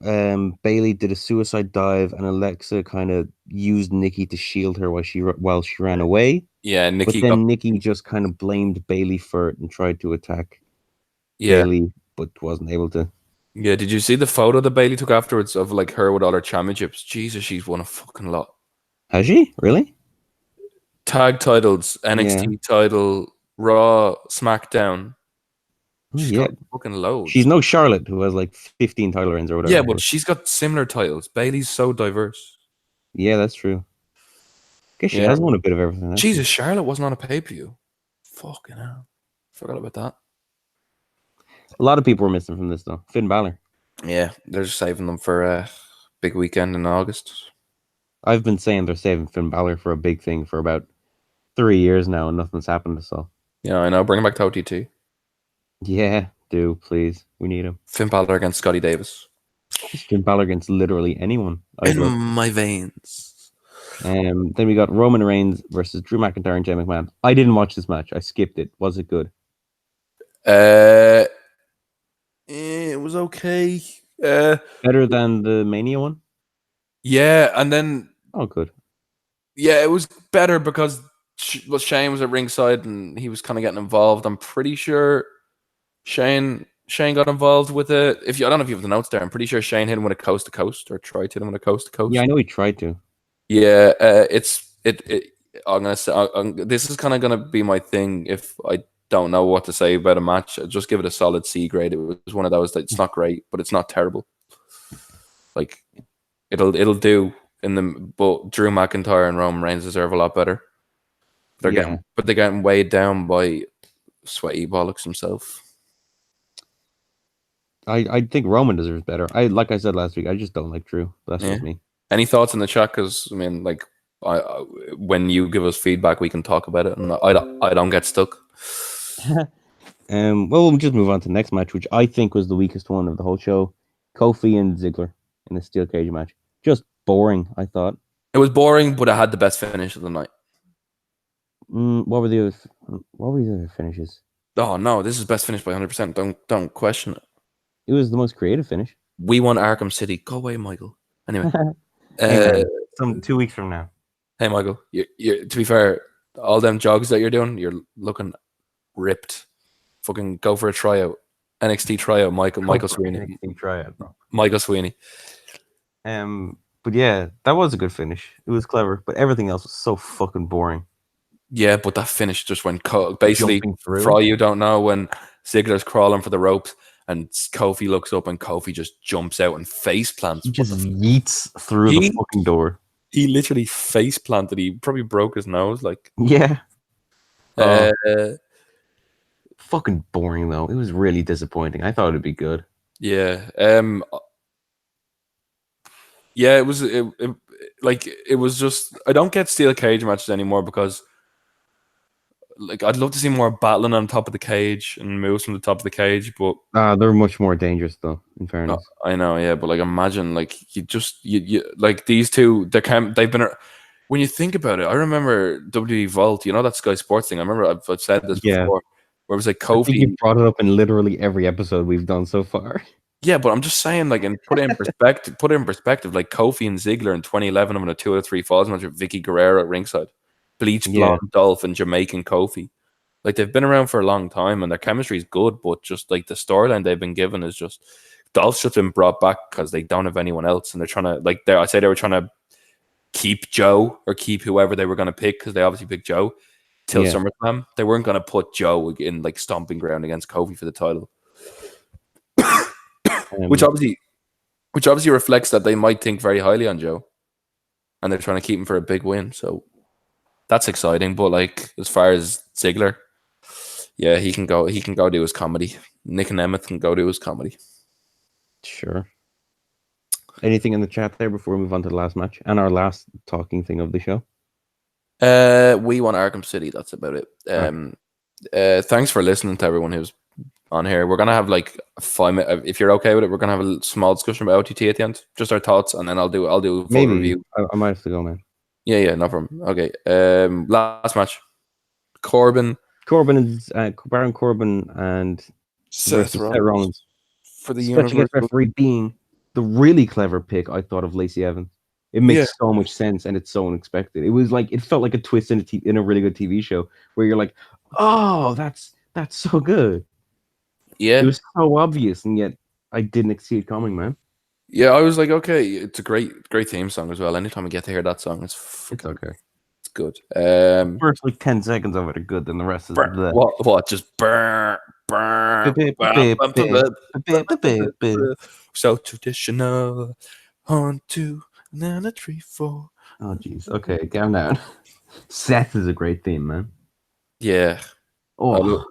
Bayley did a suicide dive, and Alexa kind of used Nikki to shield her while she ran away. Yeah, Nikki. But then Nikki just kind of blamed Bayley for it and tried to attack Bayley, but wasn't able to. Yeah, did you see the photo that Bayley took afterwards of her with all her championships? Jesus, she's won a fucking lot. Has she? Really? Tag titles, NXT title, Raw, SmackDown. She's got fucking loads. She's no Charlotte, who has 15 title reigns or whatever. Yeah, but she's got similar titles. Bayley's so diverse. Yeah, that's true. Guess she has won a bit of everything. Jesus, Charlotte wasn't on a pay-per-view. Fucking hell. Forgot about that. A lot of people were missing from this, though. Finn Balor. Yeah, they're just saving them for a big weekend in August. I've been saying they're saving Finn Balor for a big thing for about 3 years now, and nothing's happened, so. Yeah, I know. Bring him back to OTT. Yeah, do, please. We need him. Finn Balor against Scotty Davis. Finn Balor against literally anyone. In my veins. Then we got Roman Reigns versus Drew McIntyre and Jay McMahon. I didn't watch this match. I skipped it. Was it good? It was okay. Better than the Mania one? Yeah, and then... Oh, good. Yeah, it was better because Shane was at ringside and he was kind of getting involved. I'm pretty sure Shane got involved with it. I don't know if you have the notes there. I'm pretty sure Shane hit him with a coast to coast or tried to hit him with a coast to coast. Yeah, I know he tried to. Yeah, I'm gonna say this is kind of gonna be my thing. If I don't know what to say about a match, I'll just give it a solid C grade. It was one of those that it's not great, but it's not terrible. It'll do but Drew McIntyre and Roman Reigns deserve a lot better. They're getting weighed down by sweaty bollocks himself. I think Roman deserves better. Like I said last week, I just don't like Drew. That's just me. Any thoughts in the chat? Because I mean, when you give us feedback, we can talk about it, and I don't get stuck. Well, we'll just move on to the next match, which I think was the weakest one of the whole show. Kofi and Ziggler in a steel cage match. Just boring, I thought. It was boring, but it had the best finish of the night. What were the other finishes? Oh no, this is best finish by 100%. Don't question it. It was the most creative finish. We won Arkham City. Go away, Michael. Anyway, hey man, 2 weeks from now. Hey Michael, you to be fair, all them jogs that you're doing, you're looking ripped. Fucking go for a tryout. NXT tryout, Michael Sweeney. NXT tryout, bro. Michael Sweeney. But yeah, that was a good finish. It was clever, but everything else was so fucking boring. Yeah, but that finish just went basically. For all you don't know, when Ziggler's crawling for the ropes and Kofi looks up and Kofi just jumps out and face plants. He just yeets through the fucking door. He literally face planted. He probably broke his nose. Like, yeah. Fucking boring though. It was really disappointing. I thought it'd be good. Yeah. Yeah, it was. It was just. I don't get steel cage matches anymore because, like, I'd love to see more battling on top of the cage and moves from the top of the cage, but they're much more dangerous though. In fairness, I know, yeah, but like, imagine like you like these two. They've been. When you think about it, I remember WWE Vault. You know that Sky Sports thing. I remember I've said this before. Where it was like Kofi. I think you brought it up in literally every episode we've done so far. Yeah, but I'm just saying, like, and put it in perspective, like Kofi and Ziggler in 2011 having a 2 out of 3 falls match with Vicky Guerrero at ringside, bleach blonde Dolph and Jamaican Kofi. Like, they've been around for a long time and their chemistry is good, but just like the storyline they've been given is just Dolph's just been brought back because they don't have anyone else, and they're trying to they were trying to keep Joe or keep whoever they were going to pick because they obviously picked Joe till SummerSlam. They weren't going to put Joe in like stomping ground against Kofi for the title. Which obviously reflects that they might think very highly on Joe, and they're trying to keep him for a big win. So that's exciting. But like, as far as Ziggler, yeah, he can go do his comedy. Nick and Emmett can go do his comedy. Sure. Anything in the chat there before we move on to the last match and our last talking thing of the show? We won Arkham City. That's about it. Thanks for listening to everyone who's on here. We're gonna have like 5 minutes. If you're okay with it, we're gonna have a small discussion about OTT at the end, just our thoughts, and then I'll do a full review. I might have to go, man. Yeah, no problem. Okay. Last match. Corbin is Baron Corbin and Seth Rollins for the Universal referee being the really clever pick. I thought of Lacey Evans. It makes so much sense, and it's so unexpected. It was like, it felt like a twist in a really good TV show where you're like, oh, that's so good. Yeah, it was so obvious, and yet I didn't see it coming, man. Yeah, I was like, okay, it's a great theme song as well. Anytime I get to hear that song, it's okay. It's good. First like 10 seconds of it are good, then the rest is what? Just burn. So traditional. 1, 2, and then a 3, 4. Oh jeez. Okay, calm down. Seth is a great theme, man. Yeah. Oh.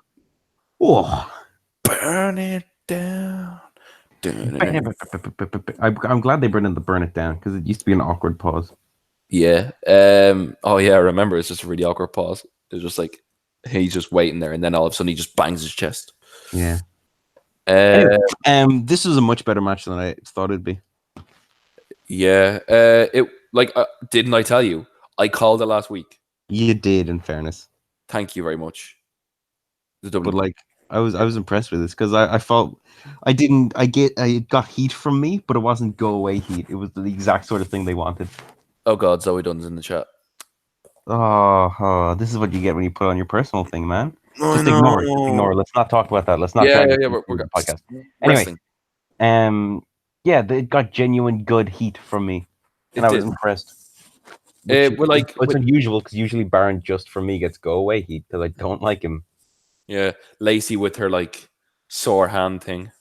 Burn it down. I'm glad they brought in the burn it down because it used to be an awkward pause. Yeah. Oh yeah, I remember it's just a really awkward pause. It's just like he's just waiting there, and then all of a sudden he just bangs his chest. Yeah. Anyway, this is a much better match than I thought it'd be. Yeah. Didn't I tell you? I called it last week. You did, in fairness. Thank you very much. But like, I was impressed with this because I felt I got heat from me, but it wasn't go away heat. It was the exact sort of thing they wanted. Oh God, Zoe Dunn's in the chat. Oh, this is what you get when you put on your personal thing, man. Just ignore it. Let's not talk about that. Let's not. Yeah. We're going podcast. Anyway, it got genuine good heat from me, and I was impressed. It's unusual because usually Baron just for me gets go away heat because I don't like him. Yeah, Lacey with her like sore hand thing.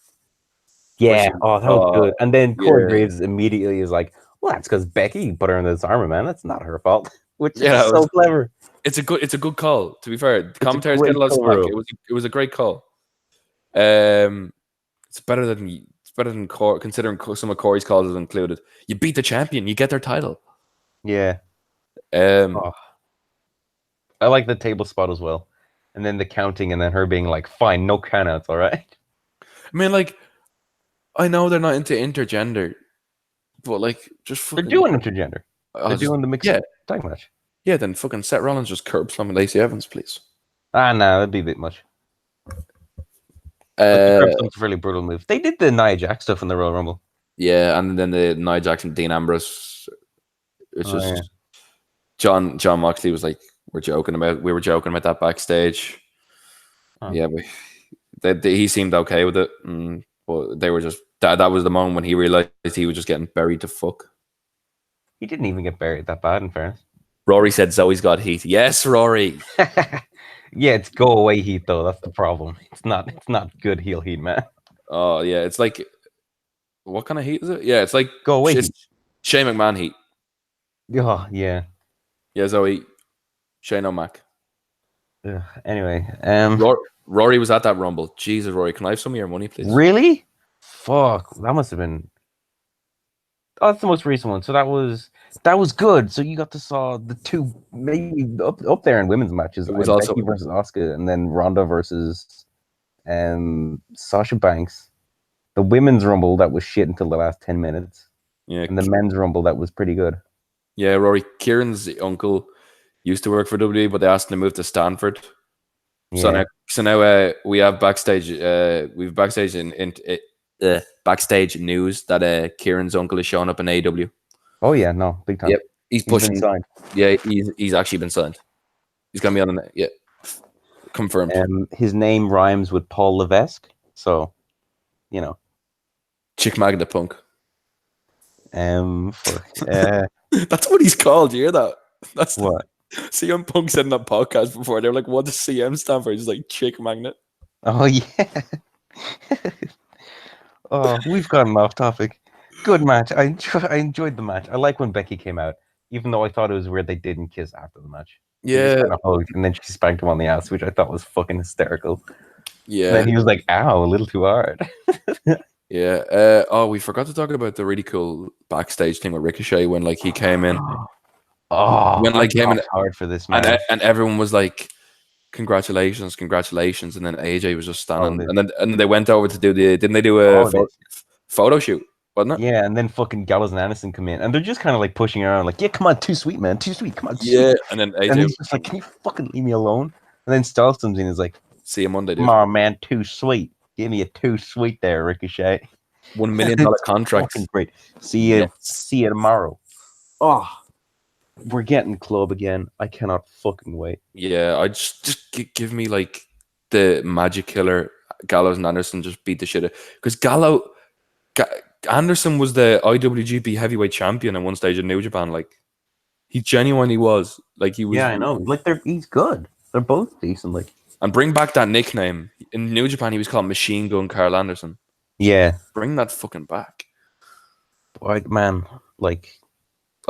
Yeah, that was good. And then Corey Graves immediately is like, "Well, that's because Becky put her in this armor, man. That's not her fault." Which is so clever. It's a good call. To be fair, the commentators get a lot of slack. It was a great call. It's better than considering some of Corey's calls is included. You beat the champion, you get their title. Yeah. I like the table spot as well. And then the counting, and then her being like, fine, no countouts, all right? I mean, like, I know they're not into intergender, but like, just they're doing intergender. They're doing the mixed tag match. Yeah, then fucking Seth Rollins just curb slamming Lacey Evans, please. No, that'd be a bit much. It's a really brutal move. They did the Nia Jax stuff in the Royal Rumble. Yeah, and then the Nia Jax and Dean Ambrose. It's just John Moxley was like, we were joking about that backstage. Oh. Yeah, he seemed okay with it, but they were just that was the moment when he realized he was just getting buried to fuck. He didn't even get buried that bad, in fairness. Rory said Zoe's got heat. Yes, Rory. Yeah, it's go away heat though. That's the problem. It's not good heel heat, man. Oh yeah, it's like, what kind of heat is it? Yeah, it's like go away heat. Shane McMahon heat. Oh yeah. Yeah, Zoe. Shane O'Mac. Anyway, Rory was at that Rumble. Jesus, Rory, can I have some of your money, please? Really? Fuck, that must have been. Oh, that's the most recent one. So that was good. So you got to saw the two maybe up there in women's matches. It was also Becky versus Asuka, and then Ronda versus Sasha Banks. The women's Rumble that was shit until the last 10 minutes. Yeah, and the men's Rumble that was pretty good. Yeah, Rory, Kieran's uncle used to work for WWE, but they asked him to move to Stanford. Yeah. So now we have backstage. We've backstage backstage news that Kieran's uncle is showing up in AEW. Oh yeah, no, big time. Yep, he's pushing. Signed. Yeah, he's actually been signed. He's gonna be on the yeah, confirmed. His name rhymes with Paul Levesque, so you know, Chick Magnet Punk. That's what he's called. You hear that? That's what CM Punk said in that podcast before. They were like, "What does CM stand for?" He's like, "Chick Magnet." Oh yeah. Oh, we've gotten off topic. Good match. I enjoyed the match. I like when Becky came out, even though I thought it was weird they didn't kiss after the match. Yeah. And then she spanked him on the ass, which I thought was fucking hysterical. Yeah. And then he was like, "Ow, a little too hard." Yeah. We forgot to talk about the really cool backstage thing with Ricochet when like he came in. Oh, when like came in hard for this match, and everyone was like, congratulations, and then AJ was just standing, and then they went over to do didn't they do a photo shoot, wasn't it? Yeah, and then fucking Gallows and Anderson come in, and they're just kind of like pushing around, like, yeah, come on, too sweet, man, too sweet, come on, yeah, sweet. And then AJ and he's just like, can you fucking leave me alone? And then Styles comes in and is like, see you Monday, dude. Come on, man, too sweet, give me a too sweet there, Ricochet. $1 million contract. Fucking great. See you tomorrow. Oh. We're getting club again. I cannot fucking wait. Yeah, I just give me like the Magic Killer, Gallows and Anderson just beat the shit out. Because Anderson was the IWGP Heavyweight Champion at one stage in New Japan. Like he genuinely was. Like he was. Yeah, I know. Like he's good. They're both decent. Like and bring back that nickname in New Japan. He was called Machine Gun Carl Anderson. Yeah, bring that fucking back. Right, man. Like.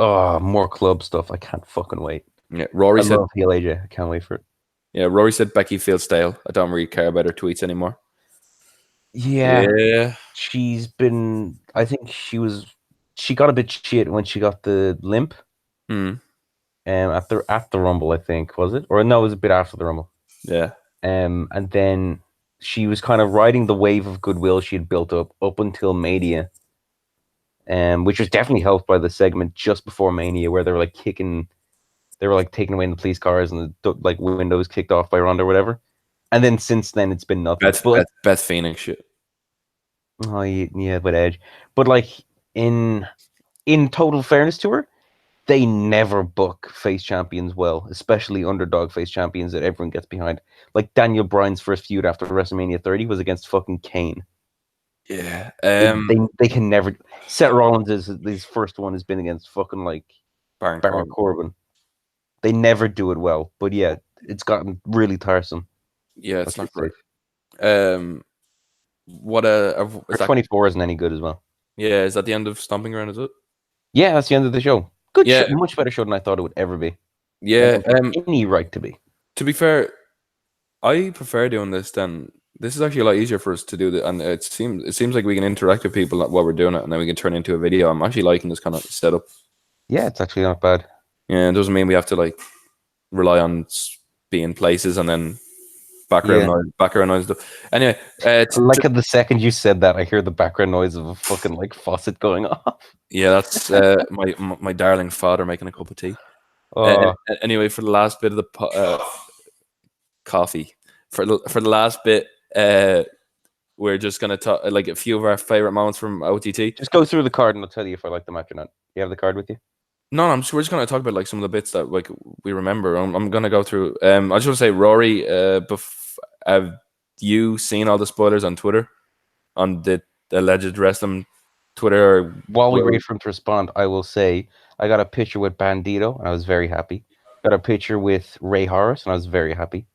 Oh, more club stuff. I can't fucking wait. Yeah, Rory said heel AJ. I can't wait for it. Yeah, Rory said Becky feels stale. I don't really care about her tweets anymore. Yeah. She's been I think she got a bit shit when she got the limp. At the Rumble, I think, was it? Or no, it was a bit after the Rumble. Yeah. And then she was kind of riding the wave of goodwill she had built up until Mania. Which was definitely helped by the segment just before Mania, where they were like taking away the police cars and the like windows kicked off by Ronda or whatever. And then since then, it's been nothing. Beth Phoenix shit. Oh yeah, with Edge. But like in total fairness to her, they never book face champions well, especially underdog face champions that everyone gets behind. Like Daniel Bryan's first feud after WrestleMania 30 was against fucking Kane. Yeah, they can never. Seth Rollins his first one has been against fucking like Baron Corbin. They never do it well, but yeah, it's gotten really tiresome. Yeah, it's not great. What 24 isn't any good as well. Yeah, is that the end of Stomping Ground? Is it? Yeah, that's the end of the show. Good show, much better show than I thought it would ever be. Yeah, any right to be. To be fair, I prefer doing this than. This is actually a lot easier for us to do, and it seems like we can interact with people while we're doing it, and then we can turn it into a video. I'm actually liking this kind of setup. Yeah, it's actually not bad. Yeah, it doesn't mean we have to like rely on being places and then background noise stuff. Anyway, like the second you said that, I hear the background noise of a fucking like faucet going off. Yeah, that's my darling father making a cup of tea. Anyway, for the last bit of the coffee, for the last bit, we're just gonna talk like a few of our favorite moments from OTT. Just go through the card and I'll tell you if I like the match or not. You have the card with you? No, we're just gonna talk about like some of the bits that like we remember. I'm gonna go through. I just want to say, Rory, have you seen all the spoilers on Twitter, on the alleged wrestling Twitter? While we wait for him to respond, I will say I got a picture with Bandito and I was very happy. Got a picture with Ray Horace and I was very happy.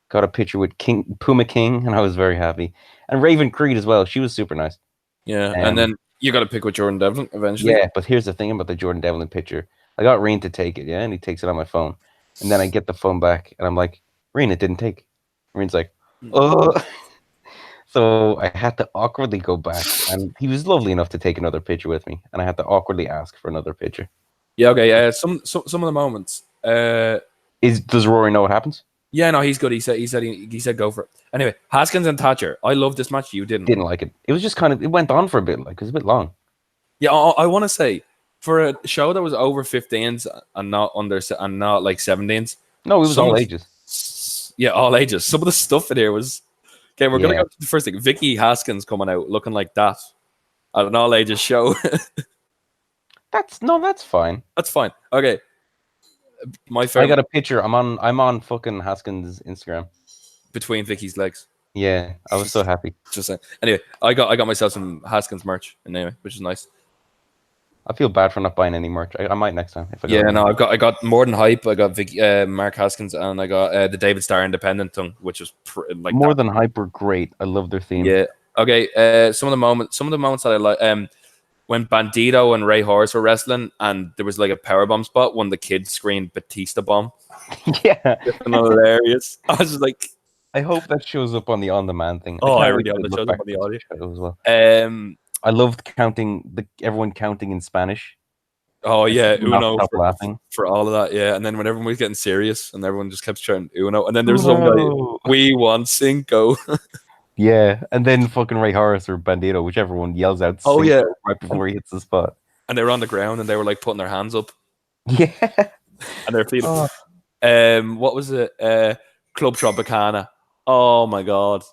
Got a picture with Puma King and I was very happy. And Raven Creed as well. She was super nice. Yeah, and then you got to pick with Jordan Devlin eventually. Yeah, but here's the thing about the Jordan Devlin picture. I got Rain to take it, and he takes it on my phone. And then I get the phone back, and I'm like, Rain, it didn't take. Rain's like, oh. So I had to awkwardly go back, and he was lovely enough to take another picture with me, and I had to awkwardly ask for another picture. Yeah, okay. Some of the moments. Does Rory know what happens? Yeah, no, he's good. He said go for it. Anyway, Haskins and Thatcher. I love this match. You didn't like it. It was just it went on for a bit. Like it was a bit long. Yeah, I want to say for a show that was over 15s and not under and not like 17s. No, it was all ages. Yeah, all ages. Some of the stuff in here was okay. We're gonna go to the first thing. Vicky Haskins coming out looking like that at an all ages show. That's fine. That's fine. Okay. My favorite. I got a picture. I'm on fucking Haskins' Instagram. Between Vicky's legs. Yeah, I was so happy. Just saying. Anyway, I got myself some Haskins merch anyway, which is nice. I feel bad for not buying any merch. I might next time. If I I got more than hype. I got Mark Haskins and I got the David Starr Independent tongue, which was like more than hype were great. I love their theme. Yeah. Okay. Some of the moments that I like. When Bandito and Ray Horace were wrestling, and there was like a powerbomb spot when the kid screamed Batista bomb. Yeah, hilarious. I was just like, I hope that shows up on the on-demand thing. I really hope that shows up on the audio as well. I loved everyone counting in Spanish. Oh yeah, Uno laughing for all of that. Yeah, and then when everyone was getting serious, and everyone just kept shouting Uno, and then there's some guy, we want Cinco. Yeah, and then fucking Ray Horace or Bandito, whichever one yells out. Oh yeah, right before he hits the spot. And they were on the ground and they were like putting their hands up. Yeah, and they're feeling. What was it? Club Tropicana. Oh my god,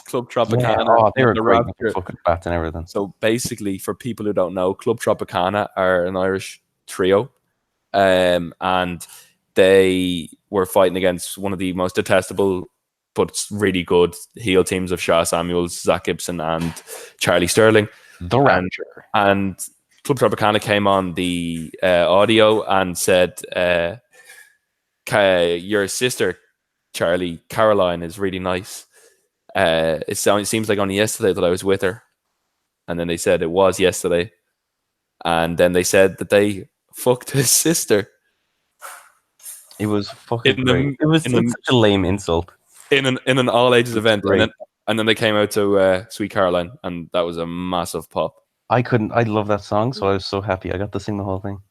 Club Tropicana. Yeah. Oh, they were great fucking bats and everything. So basically, for people who don't know, Club Tropicana are an Irish trio, and they were fighting against one of the most detestable but really good heel teams of Shaw Samuels, Zach Gibson, and Charlie Sterling. The Rancher. And Club Tropicana came on the audio and said, your sister, Charlie, Caroline, is really nice. It seems like only yesterday that I was with her. And then they said it was yesterday. And then they said that they fucked his sister. It was fucking great. It was such a lame insult. In an all ages event, and then they came out to Sweet Caroline, and that was a massive pop. I love that song, so I was so happy. I got to sing the whole thing.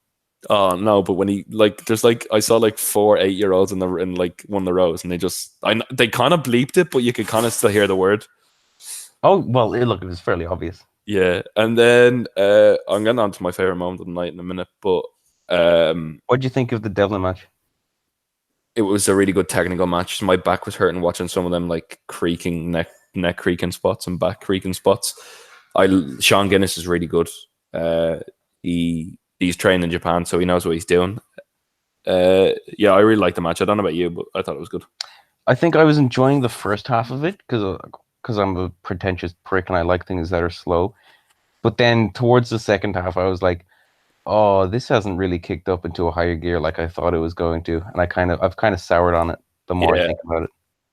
Oh no! But when he there's I saw 4 8-year-olds in like one of the rows, and they kind of bleeped it, but you could kind of still hear the word. Oh well, it was fairly obvious. Yeah, and then I'm getting on to my favorite moment of the night in a minute, but what do you think of the Devlin match? It was a really good technical match. My back was hurting watching some of them creaking neck creaking spots and back creaking spots. Sean Guinness is really good. He's trained in Japan, so he knows what he's doing. I really liked the match. I don't know about you, but I thought it was good. I think I was enjoying the first half of it because I'm a pretentious prick and I like things that are slow. But then towards the second half, I was like, oh, this hasn't really kicked up into a higher gear like I thought it was going to, and I've kind of soured on it the more I think about it.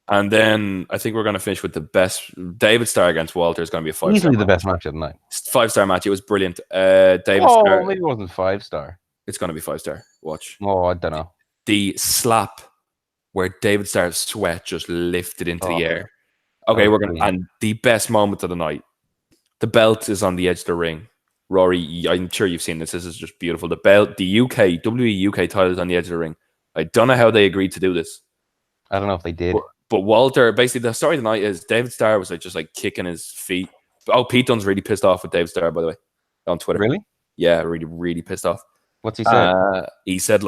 And then I think we're going to finish with the best. David Starr against Walter is going to be a 5-star. Easily the best match of the night. 5-star match. It was brilliant. David Starr. Maybe it wasn't 5-star. It's going to be 5-star. Watch. Oh, I don't know. The slap where David Starr's sweat just lifted into the air. Okay, and the best moment of the night. The belt is on the edge of the ring. Rory, I'm sure you've seen this. This is just beautiful. The belt, the WWE UK title is on the edge of the ring. I don't know how they agreed to do this. I don't know if they did. But Walter, basically, the story of the night is David Starr was just kicking his feet. Oh, Pete Dunne's really pissed off with David Starr, by the way, on Twitter. Really? Yeah, really, really pissed off. What's he said? He said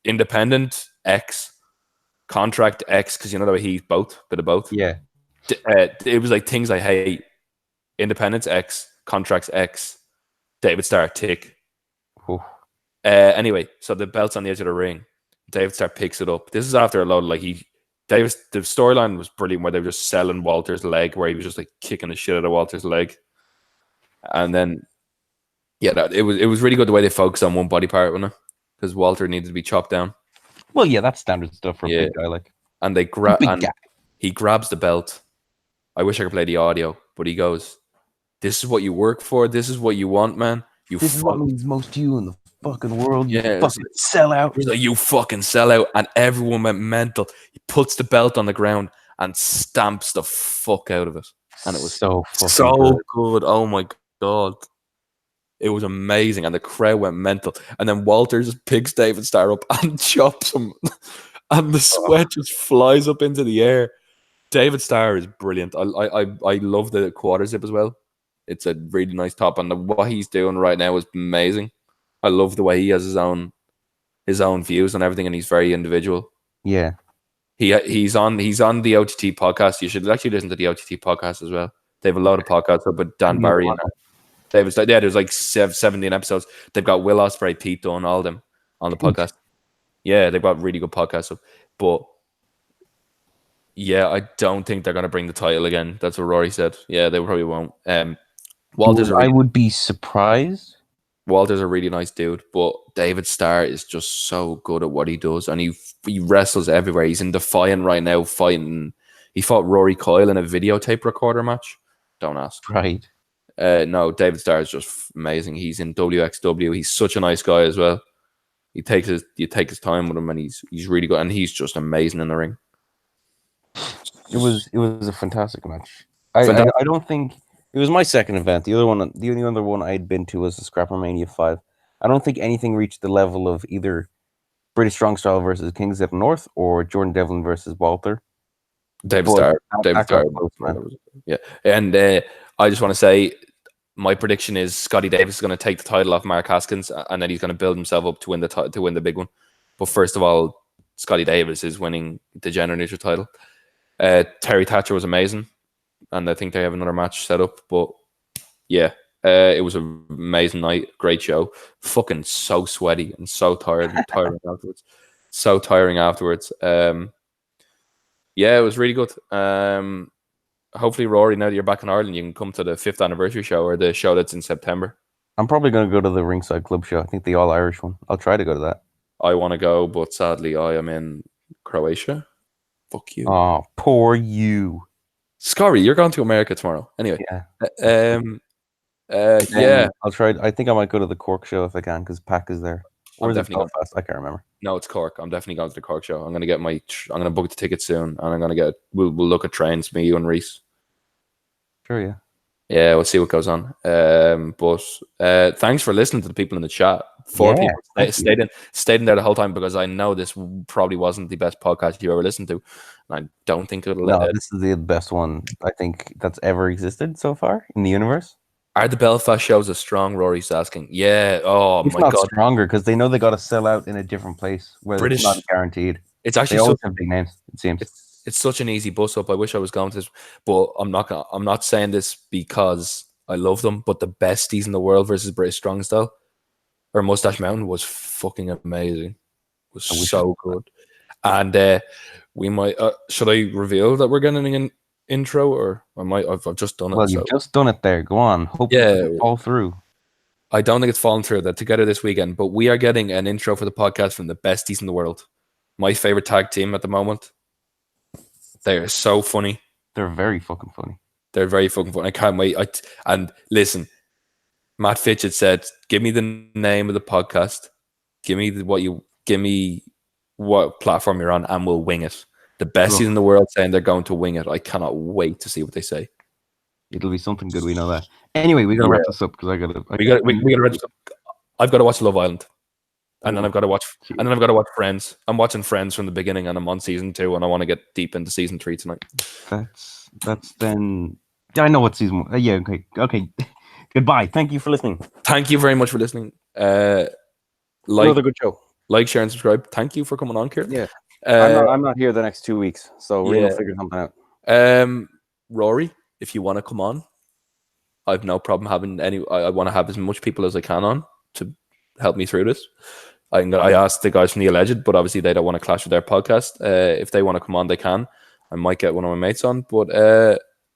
independent X, contract X, because you know that he's bit of both. Yeah. It was things I hate: independence X, contracts X, David Starr tick. Anyway, so the belt's on the edge of the ring. David Starr picks it up. This is after a load the storyline was brilliant, where they were just selling Walter's leg, where he was just kicking the shit out of Walter's leg, and then it was really good the way they focused on one body part, wasn't it? Because Walter needed to be chopped down. Well, yeah, that's standard stuff for a big guy And he grabs the belt. I wish I could play the audio, but he goes, "This is what you work for. This is what you want, man. This is what means most to you in the fucking world. You fucking sell out." He's you fucking sell out, and everyone went mental. He puts the belt on the ground and stamps the fuck out of it, and it was so good. Oh my god, it was amazing, and the crowd went mental. And then Walter just picks David Starr up and chops him, and the sweat just flies up into the air. David Starr is brilliant. I love the quarter zip as well. It's a really nice top, and what he's doing right now is amazing. I love the way he has his own views on everything, and he's very individual. Yeah, he's on the OTT podcast. You should actually listen to the OTT podcast as well. They have a lot of podcasts up with Dan Barry and David. Yeah, there's 17 episodes. They've got Will Ospreay, Pete Dunne, all of them on the podcast. Yeah, they've got really good podcasts up. But yeah, I don't think they're gonna bring the title again. That's what Rory said. Yeah, they probably won't. I would be surprised. Walter's a really nice dude, but David Starr is just so good at what he does, and he wrestles everywhere. He's in Defiant right now fighting. He fought Rory Coyle in a videotape recorder match. Don't ask. Right. No, David Starr is just amazing. He's in WXW. He's such a nice guy as well. You take his time with him, and he's really good, and he's just amazing in the ring. It was a fantastic match. I don't think it was my second event. The only other one I'd been to was the Scrapper Mania 5. I don't think anything reached the level of either British Strong Style versus Kings Up North or Jordan Devlin versus Walter. David Starr. Yeah, and I just want to say my prediction is Scotty Davis is going to take the title off Mark Haskins, and then he's going to build himself up to win the big one. But first of all, Scotty Davis is winning the gender neutral title. Terry Thatcher was amazing, and I think they have another match set up. But yeah, it was an amazing night, great show. Fucking so sweaty and so tiring afterwards. So tiring afterwards. Yeah, it was really good. Hopefully, Rory, now that you're back in Ireland, you can come to the 5th anniversary show or the show that's in September. I'm probably going to go to the Ringside Club show. I think the All Irish one. I'll try to go to that. I want to go, but sadly, I am in Croatia. Fuck you. Oh, poor you. Scary, you're going to America tomorrow. Anyway. Yeah. Yeah. I'll try. I think I might go to the Cork show if I can, because Pac is there. Or is it Belfast? I can't remember. No, it's Cork. I'm definitely going to the Cork show. I'm going to book the ticket soon, and I'm going to we'll look at trains, me, you, and Reese. Sure, yeah. Yeah, we'll see what goes on. But thanks for listening to the people in the chat. 4 people stayed in there the whole time, because I know this probably wasn't the best podcast you ever listened to. And I don't think it'll. No, this is the best one I think that's ever existed so far in the universe. Are the Belfast shows as strong? Rory's asking. Yeah. Oh it's my not god. Stronger because they know they got to sell out in a different place where British, it's not guaranteed. It's actually they always have big names. It seems it's such an easy bus up. I wish I was going to this, but I'm not saying this because I love them. But the besties in the world versus British Strong Style or Mustache Mountain was fucking amazing. It was so good. And we might. Should I reveal that we're getting an intro, or I might? I've just done it. Well, you've just done it there. Go on. Hope it fall through. I don't think it's fallen through. That together this weekend, but we are getting an intro for the podcast from the besties in the world. My favorite tag team at the moment. They are so funny. They're very fucking funny. They're very fucking funny. I can't wait. And listen, Matt Fitch had said, "Give me the name of the podcast. Give me what platform you're on, and we'll wing it." The besties in the world saying they're going to wing it. I cannot wait to see what they say. It'll be something good. We know that. Anyway, we gotta wrap this up because we gotta wrap this up. I've got to watch Love Island. And then I've got to watch. And then I've got to watch Friends. I'm watching Friends from the beginning, and I'm on season 2, and I want to get deep into season 3 tonight. That's then. Yeah, I know what season 1. Yeah, okay. Goodbye. Thank you for listening. Thank you very much for listening. Another good show. Like, share, and subscribe. Thank you for coming on, Kieran. Yeah. I'm not here the next 2 weeks, so we're gonna figure something out. Rory, if you want to come on, I've no problem having I want to have as much people as I can on to help me through this. I asked the guys from The Alleged, but obviously they don't want to clash with their podcast. If they want to come on, they can. I might get one of my mates on, but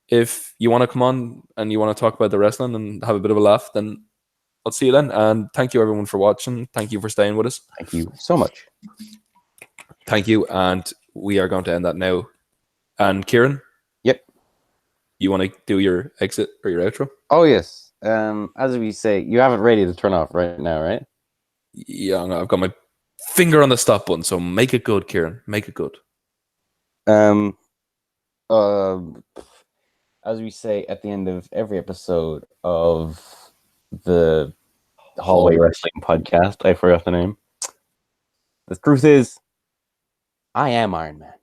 if you want to come on and you want to talk about the wrestling and have a bit of a laugh, then I'll see you then. And thank you everyone for watching. Thank you for staying with us. Thank you so much. Thank you, and we are going to end that now. And Kieran? Yep. You want to do your exit or your outro? Oh, yes. As we say, you have it ready to turn off right now, right? Yeah, I've got my finger on the stop button, so make it good, Kieran. Make it good. As we say at the end of every episode of the Hallway Wrestling Podcast, I forgot the name. The truth is, I am Iron Man.